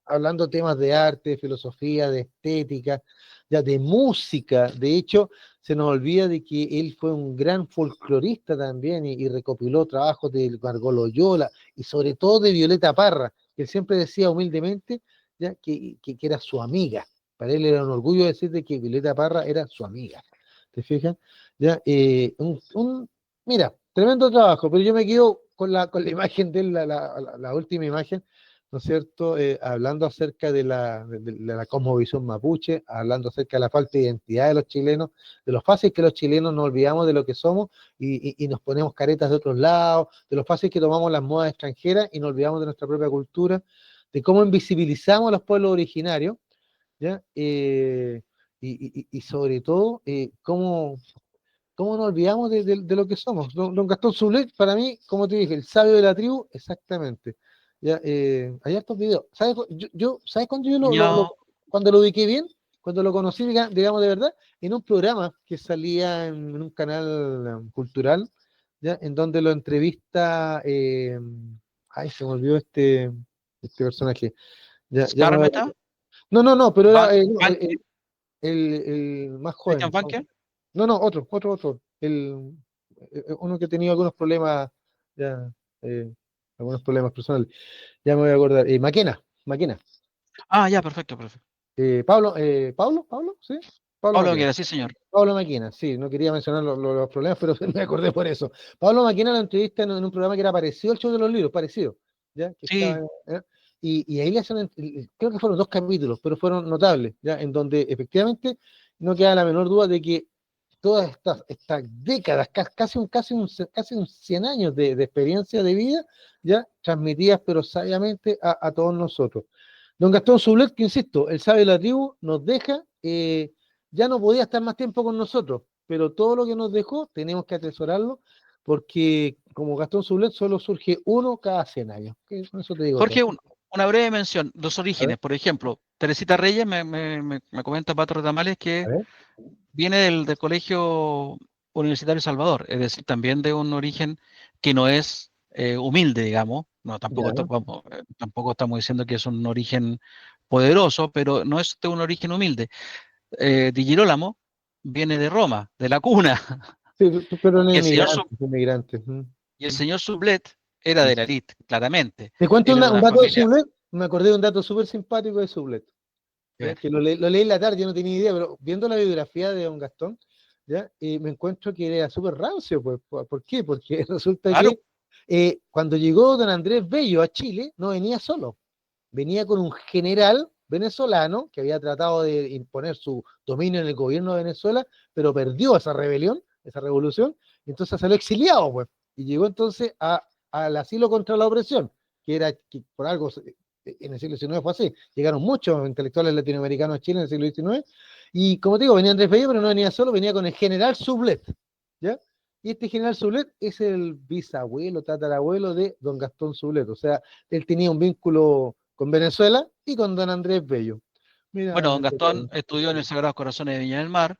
hablando temas de arte, de filosofía, de estética, ya de música. De hecho, se nos olvida de que él fue un gran folclorista también y recopiló trabajos de Margot Loyola y sobre todo de Violeta Parra, que él siempre decía humildemente, ya, que era su amiga. Para él era un orgullo decir de que Violeta Parra era su amiga. ¿Te fijas? Ya, mira, tremendo trabajo, pero yo me quedo con la imagen de él, la última imagen, ¿no es cierto? Hablando acerca de la cosmovisión mapuche, hablando acerca de la falta de identidad de los chilenos, de lo fácil que los chilenos nos olvidamos de lo que somos y nos ponemos caretas de otros lados, de lo fácil que tomamos las modas extranjeras y nos olvidamos de nuestra propia cultura, de cómo invisibilizamos a los pueblos originarios, ¿ya? Y sobre todo, cómo nos olvidamos de lo que somos. Don Gastón Sublet, para mí, como te dije, el sabio de la tribu, exactamente. Ya, hay estos videos. ¿Sabes? ¿Sabes cuando yo
Ñao.
cuando lo ubiqué bien? Cuando lo conocí, digamos de verdad, en un programa que salía en un canal cultural, ¿ya? En donde lo entrevista, ay, se me olvidó este personaje. Ya no,
Skármeta,
no, pero era
Bankia,
el más
Christian
joven.
Bankia.
No, otro. Uno que tenía algunos problemas, ya, algunos problemas personales. Ya me voy a acordar. Maquena.
Ah, ya, perfecto.
Pablo, ¿sí? Pablo
Pablo
Maquena.
Banquera, sí, señor.
Pablo Maquena, sí, no quería mencionar los problemas, pero me acordé por eso. Pablo Maquena lo entrevista en un programa que era parecido al show de los libros, parecido, ¿ya? Que estaba,
Sí,
y ahí le hacen, creo que fueron 2 capítulos, pero fueron notables, ¿ya? En donde efectivamente no queda la menor duda de que todas estas décadas, casi un 100 años de experiencia de vida, ya transmitidas pero sabiamente a todos nosotros. Don Gastón Sublet, que insisto, el sabio de la tribu, nos deja, ya no podía estar más tiempo con nosotros, pero todo lo que nos dejó tenemos que atesorarlo, porque como Gastón Sublet solo surge uno cada 100 años. Con eso te digo todo.
Jorge, una breve mención, los
A ver,
orígenes. Por ejemplo, Teresita Reyes me comenta Pato Tamales
a
que
ver,
viene del Colegio Universitario Salvador, es decir, también de un origen que no es humilde, digamos. No,
ya,
tampoco estamos diciendo que es un origen poderoso, pero no es de un origen humilde. Di Girolamo viene de Roma, de la cuna,
sí, pero no
y el señor,
inmigrante.
y el señor Sublet era de la elite, claramente.
Te cuento
Él era
un
una
dato de
familia.
Sublet, me acordé de un dato súper simpático de Sublet.
A
¿Ya?
ver,
Que lo leí en la tarde, yo no tenía idea, pero viendo la biografía de don Gastón, ¿ya? Me encuentro que era súper rancio, pues. ¿Por qué? Porque resulta
claro,
que cuando llegó don Andrés Bello a Chile, no venía solo, venía con un general venezolano que había tratado de imponer su dominio en el gobierno de Venezuela, pero perdió esa rebelión, esa revolución, y entonces salió exiliado, pues, y llegó entonces al asilo contra la opresión, que por algo en el siglo XIX fue así, llegaron muchos intelectuales latinoamericanos a Chile en el siglo XIX, y como te digo, venía Andrés Bello, pero no venía solo, venía con el general Sublet, ¿ya? Y este general Sublet es el bisabuelo, tatarabuelo de don Gastón Sublet, o sea, él tenía un vínculo con Venezuela y con don Andrés Bello. Mira,
bueno, don Gastón estudió en el Sagrado Corazones de Viña del Mar,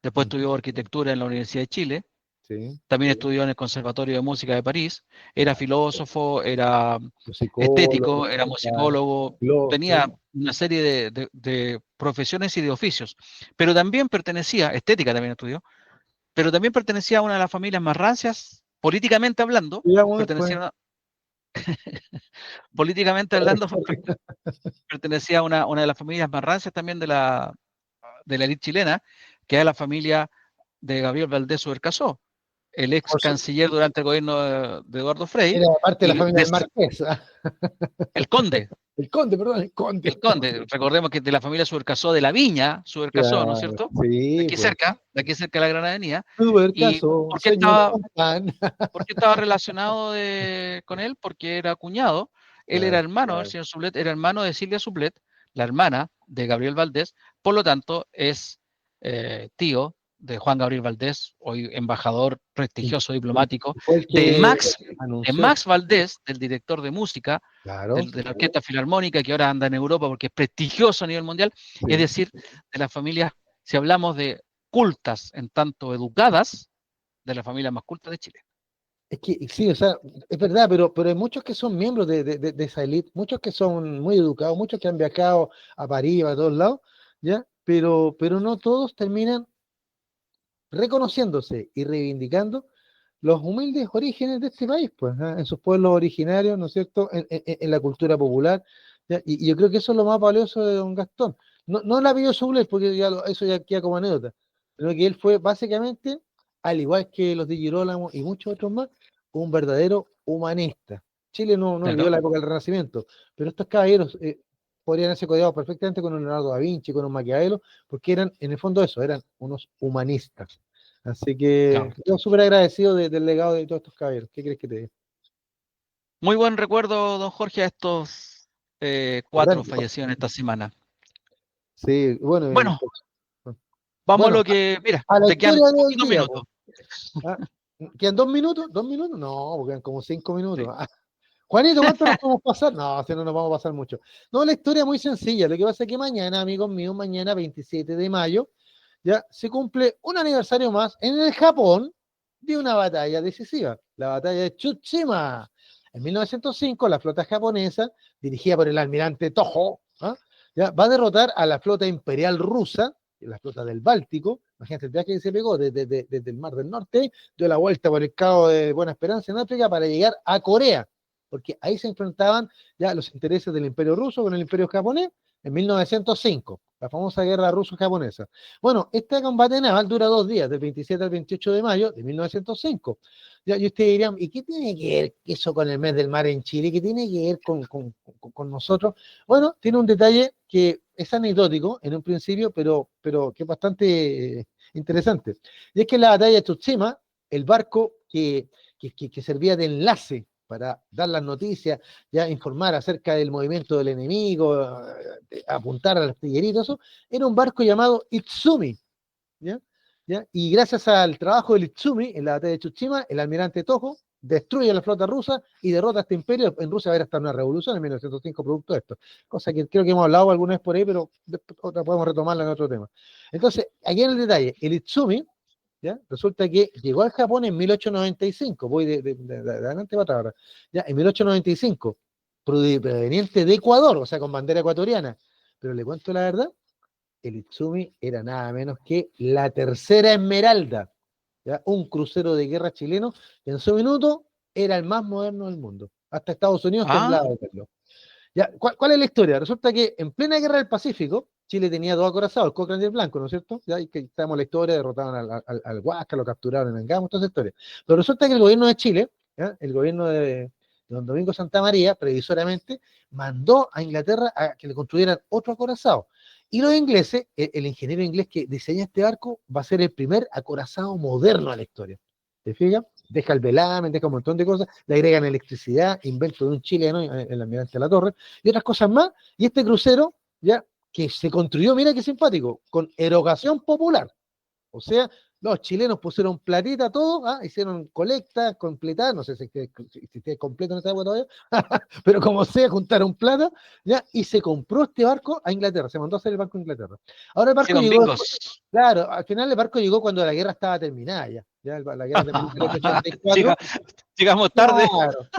después estudió arquitectura en la Universidad de Chile,
sí,
también estudió en el Conservatorio de Música de París, era filósofo, era
psicólogo,
estético, era
claro,
musicólogo,
sí.
tenía una serie de profesiones y de oficios, pero también pertenecía, estética también estudió, pero también pertenecía a una de las familias más rancias, políticamente hablando,
Digamos después.
pertenecía a una, políticamente hablando, pertenecía a una de las familias más rancias también de la élite chilena, que es la familia de Gabriel Valdés Suercasó. el ex
Por su-
canciller durante el gobierno de Eduardo Frei,
Era parte de la
y
familia del Marqués.
el conde,
El conde, perdón, el conde.
el conde, recordemos que de la familia Subercasó de la Viña, Subercasó, ¿no es
Claro,
cierto?
sí, pues.
De aquí cerca de la Gran Avenida.
Súper
¿Y
caso, señor Juan.
por qué estaba relacionado con él? Porque era cuñado. Él era
Claro,
hermano, el
claro.
señor Sublet era hermano de Silvia Sublet, la hermana de Gabriel Valdés, por lo tanto es tío de Juan Gabriel Valdés, hoy embajador prestigioso diplomático,
Fue el
de
que
de
anunció.
Max Valdés, del director de música
Claro,
de la Orquesta Filarmónica, que ahora anda en Europa porque es prestigioso a nivel mundial, es
sí.
decir, de las familias, si hablamos de cultas en tanto educadas, de las familias más cultas de Chile.
Es que sí, o sea, es verdad, pero hay muchos que son miembros de esa élite, muchos que son muy educados, muchos que han viajado a París, a todos lados, ¿ya? Pero no todos terminan reconociéndose y reivindicando los humildes orígenes de este país, pues, ¿ah? En sus pueblos originarios, ¿no es cierto?, en la cultura popular, ¿ya? Y yo creo que eso es lo más valioso de don Gastón. No la pidió Soubles, porque eso ya queda como anécdota, pero que él fue básicamente, al igual que los de Girolamo y muchos otros más, un verdadero humanista. Chile no olvidó
Claro.
la época del Renacimiento, pero estos caballeros podrían haberse codeado perfectamente con un Leonardo da Vinci, con un Maquiavelo, porque eran, en el fondo eso, eran unos humanistas. Así que
Claro.
yo súper agradecido del legado de todos estos caballeros. ¿Qué crees que te diga?
Muy buen recuerdo, don Jorge, a estos 4
Estupendo.
fallecidos en esta semana.
Sí, bueno,
Bueno, vamos a
bueno,
lo que, mira,
a la
te quedan
historia del
poquitos
día,
minutos.
po. ¿Ah? ¿Quedan 2 minutos? ¿2 minutos? No, porque quedan como 5 minutos.
Sí.
Ah, Juanito, ¿cuánto nos podemos pasar? No, si no nos vamos a pasar mucho. No, la historia es muy sencilla. Lo que pasa es que mañana, amigos míos, mañana 27 de mayo, ya se cumple un aniversario más en el Japón de una batalla decisiva, la batalla de Tsushima. En 1905, la flota japonesa, dirigida por el almirante Toho, ¿ah? Ya, va a derrotar a la flota imperial rusa, la flota del Báltico. Imagínate el viaje que se pegó desde el Mar del Norte, dio la vuelta por el Cabo de Buena Esperanza en África para llegar a Corea, porque ahí se enfrentaban ya los intereses del Imperio Ruso con el Imperio Japonés en 1905, la famosa guerra ruso-japonesa. Bueno, este combate naval dura 2 días, del 27 al 28 de mayo de 1905. Ya, y ustedes dirían, ¿y qué tiene que ver eso con el mes del mar en Chile? ¿Qué tiene que ver con nosotros? Bueno, tiene un detalle que es anecdótico en un principio, pero que es bastante interesante. Y es que en la batalla de Tsushima, el barco que servía de enlace para dar las noticias, ya informar acerca del movimiento del enemigo, apuntar al artillerito, eso, era un barco llamado Itsumi, ¿ya? ¿Ya? Y gracias al trabajo del Itsumi en la batalla de Tsushima, el almirante Toho destruye la flota rusa y derrota a este imperio. En Rusia va a haber hasta una revolución en 1905 producto de esto, cosa que creo que hemos hablado alguna vez por ahí, pero otra podemos retomarla en otro tema. Entonces, aquí en el detalle, el Itsumi, ¿ya? Resulta que llegó al Japón en 1895, voy de adelante para atrás ahora, ¿ya? En 1895, proveniente de Ecuador, o sea, con bandera ecuatoriana, pero le cuento la verdad, el Itsumi era nada menos que la tercera Esmeralda, ¿ya? Un crucero de guerra chileno que en su minuto era el más moderno del mundo. Hasta Estados Unidos
Ah,
temblaba de verlo. Ya, ¿cuál es la historia? Resulta que en plena guerra del Pacífico, Chile tenía 2 acorazados, el Cochrane y el Blanco, ¿no es cierto? Ya, y que estamos la historia, derrotaron al Huasca, lo capturaron en Angamos, toda esa historia. Pero resulta que el gobierno de Chile, ¿ya? El gobierno de don Domingo Santa María, previsoriamente, mandó a Inglaterra a que le construyeran otro acorazado. Y los ingleses, el ingeniero inglés que diseña este barco, va a ser el primer acorazado moderno de la historia. ¿Te fijas? Deja el velamen, deja un montón de cosas, le agregan electricidad, invento de un chileno, el almirante de la Torre, y otras cosas más. Y este crucero, ya, que se construyó, mira qué simpático, con erogación popular. O sea, los chilenos pusieron platita todo, ¿ah? Hicieron colecta, completadas, no sé si es completo en esta época todavía, pero como sea, juntaron plata, ¿ya? Y se compró este barco a Inglaterra, se mandó a hacer el barco a Inglaterra. Ahora el
sí,
barco
don
llegó después,
Bingos.
claro, al final el barco llegó cuando la guerra estaba terminada ya la guerra terminó en 1884.
Llegamos tarde.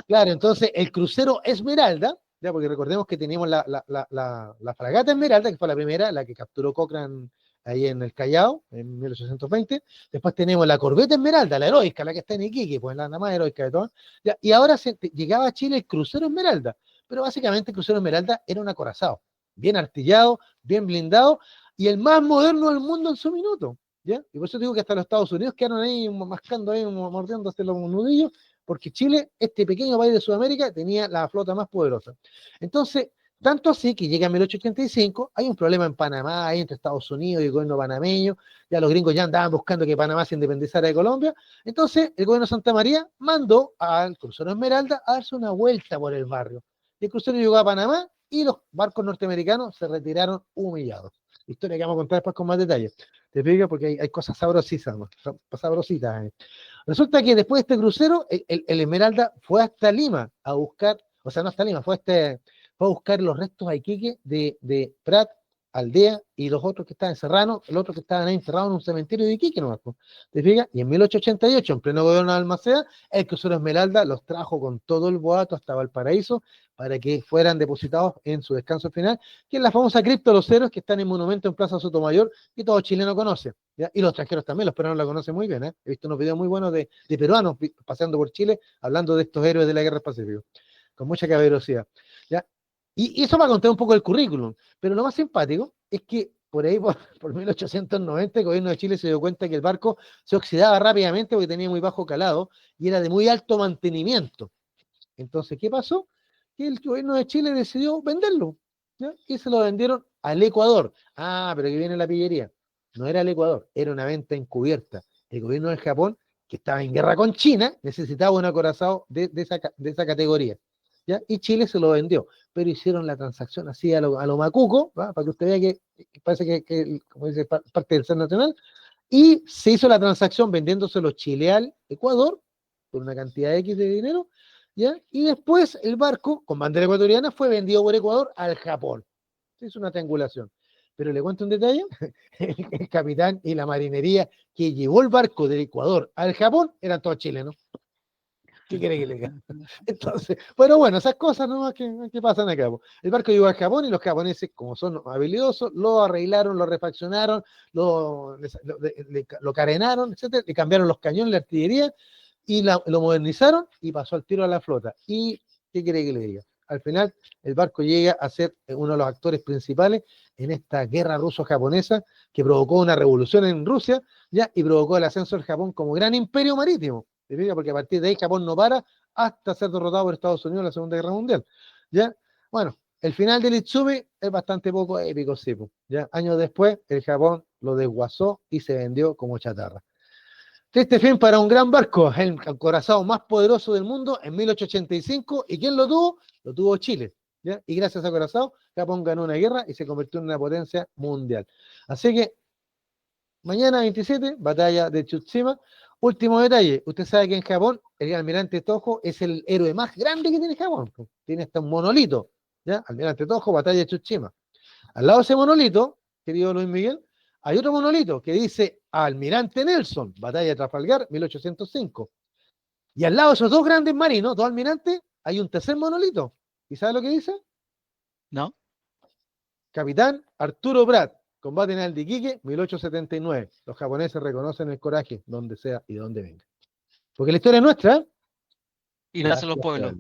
Claro, entonces el crucero Esmeralda, ya porque recordemos que teníamos la fragata Esmeralda, que fue la primera, la que capturó Cochrane ahí en el Callao, en 1820. Después tenemos la corbeta Esmeralda, la heroica, la que está en Iquique, pues la más heroica de todas. Ya, y ahora llegaba a Chile el crucero Esmeralda, pero básicamente el crucero Esmeralda era un acorazado, bien artillado, bien blindado, y el más moderno del mundo en su minuto. ¿ya? Y por eso digo que hasta los Estados Unidos quedaron ahí mascando, ahí, mordiéndose los nudillos, porque Chile, este pequeño país de Sudamérica, tenía la flota más poderosa. Entonces, tanto así que llega en 1885, hay un problema en Panamá, ahí entre Estados Unidos y el gobierno panameño, ya los gringos ya andaban buscando que Panamá se independizara de Colombia, entonces el gobierno de Santa María mandó al crucero Esmeralda a darse una vuelta por el barrio. Y el crucero llegó a Panamá y los barcos norteamericanos se retiraron humillados. Historia que vamos a contar después con más detalles. ¿Te fijas? Porque hay cosas sabrositas, ¿no? Sabrositas. Resulta que después de este crucero, el Esmeralda fue hasta Lima a buscar, o sea, no hasta Lima, fue a buscar los restos a Iquique de Prat, Aldea y los otros que estaban en Serrano, el otro que estaban ahí enterrados en un cementerio de Iquique nomás. ¿Te fijas? Y en 1888, en pleno gobierno de Balmaceda, el crucero Esmeralda los trajo con todo el boato hasta Valparaíso para que fueran depositados en su descanso final, que es la famosa cripta de los héroes que está en el monumento en Plaza Sotomayor, que todo chileno conoce, ¿ya? Y los extranjeros también, los peruanos la conocen muy bien, ¿eh? He visto unos videos muy buenos de peruanos paseando por Chile, hablando de estos héroes de la Guerra del Pacífico, con mucha caballerosidad, ¿ya? Y eso va a contar un poco el currículum, pero lo más simpático es que por ahí, por 1890, el gobierno de Chile se dio cuenta que el barco se oxidaba rápidamente porque tenía muy bajo calado y era de muy alto mantenimiento. Entonces, ¿qué pasó? Que el gobierno de Chile decidió venderlo, ¿ya? Y se lo vendieron al Ecuador. Ah, pero que viene la pillería. No era al Ecuador, era una venta encubierta. El gobierno de Japón, que estaba en guerra con China, necesitaba un acorazado de esa categoría, ¿ya? Y Chile se lo vendió, pero hicieron la transacción así a lo macuco, ¿va? Para que usted vea que parece que como dice, parte del ser nacional, y se hizo la transacción vendiéndoselo Chile al Ecuador por una cantidad X de dinero, ¿ya? Y después el barco, con bandera ecuatoriana, fue vendido por Ecuador al Japón. Se hizo una triangulación. Pero le cuento un detalle, el capitán y la marinería que llevó el barco del Ecuador al Japón eran todos chilenos. ¿Qué quiere que le diga? Entonces, pero bueno, esas cosas nomás que pasan acá. El barco llegó al Japón y los japoneses, como son habilidosos, lo arreglaron, lo refaccionaron, lo carenaron, etcétera, le cambiaron los cañones, la artillería, y lo modernizaron y pasó al tiro a la flota. ¿Y qué quiere que le diga? Al final, el barco llega a ser uno de los actores principales en esta guerra ruso-japonesa que provocó una revolución en Rusia, ¿ya? Y provocó el ascenso del Japón como gran imperio marítimo. Porque a partir de ahí Japón no para hasta ser derrotado por Estados Unidos en la Segunda Guerra Mundial, ¿ya? Bueno, el final del Itsumi es bastante poco épico, sí, ¿ya? Años después, el Japón lo desguazó y se vendió como chatarra. Triste fin para un gran barco, el acorazado más poderoso del mundo en 1885, ¿y quién lo tuvo? Lo tuvo Chile, ¿ya? Y gracias a acorazado, Japón ganó una guerra y se convirtió en una potencia mundial. Así que, mañana 27, batalla de Tsushima. Último detalle, usted sabe que en Japón el almirante Tojo es el héroe más grande que tiene Japón. Tiene hasta un monolito, ¿ya? Almirante Tojo, batalla de Tsushima. Al lado de ese monolito, querido Luis Miguel, hay otro monolito que dice Almirante Nelson, batalla de Trafalgar, 1805. Y al lado de esos dos grandes marinos, dos almirantes, hay un tercer monolito. ¿Y sabe lo que dice?
¿No?
Capitán Arturo Prat, combate en el de Iquique, 1879. Los japoneses reconocen el coraje donde sea y donde venga. Porque la historia es nuestra, ¿eh?
Y la hacen los pueblos.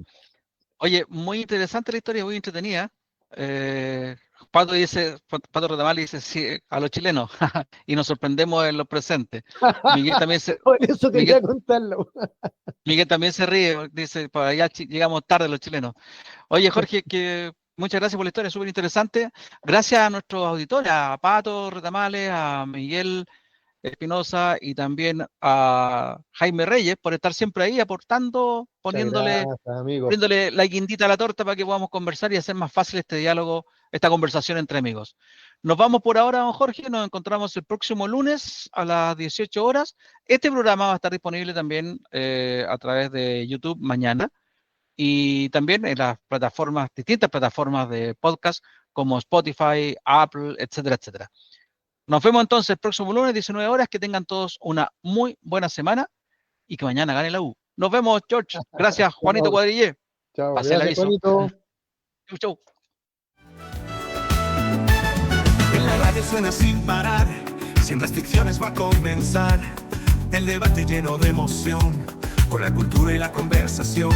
Oye, muy interesante la historia, muy entretenida. Pato Retamal dice sí, a los chilenos y nos sorprendemos en los presentes. Miguel también se,
Por eso quería contarlo.
Miguel también se ríe, dice, para allá llegamos tarde los chilenos. Oye, Jorge, muchas gracias por la historia, súper interesante. Gracias a nuestros auditores, a Pato Retamales, a Miguel Espinosa y también a Jaime Reyes por estar siempre ahí aportando, poniéndole la guindita a la torta para que podamos conversar y hacer más fácil este diálogo, esta conversación entre amigos. Nos vamos por ahora, don Jorge, nos encontramos el próximo lunes a las 18 horas. Este programa va a estar disponible también a través de YouTube mañana y también en las plataformas, distintas plataformas de podcast como Spotify, Apple, etcétera, etcétera. Nos vemos entonces el próximo lunes, 19 horas. Que tengan todos una muy buena semana y que mañana gane la U. Nos vemos, George. Gracias, Juanito Cuadrillé.
Chao, gracias, Juanito.
Chau.
En la radio suena sin parar, sin restricciones va a comenzar el debate lleno de emoción, con la cultura y la conversación.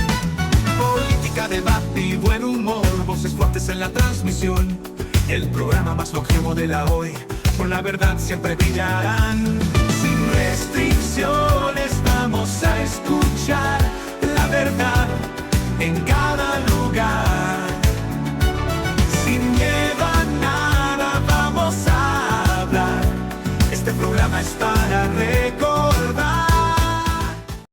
Política, debate y buen humor, voces fuertes en la transmisión. El programa más longevo de la hoy, con la verdad siempre brillarán. es para recorrer.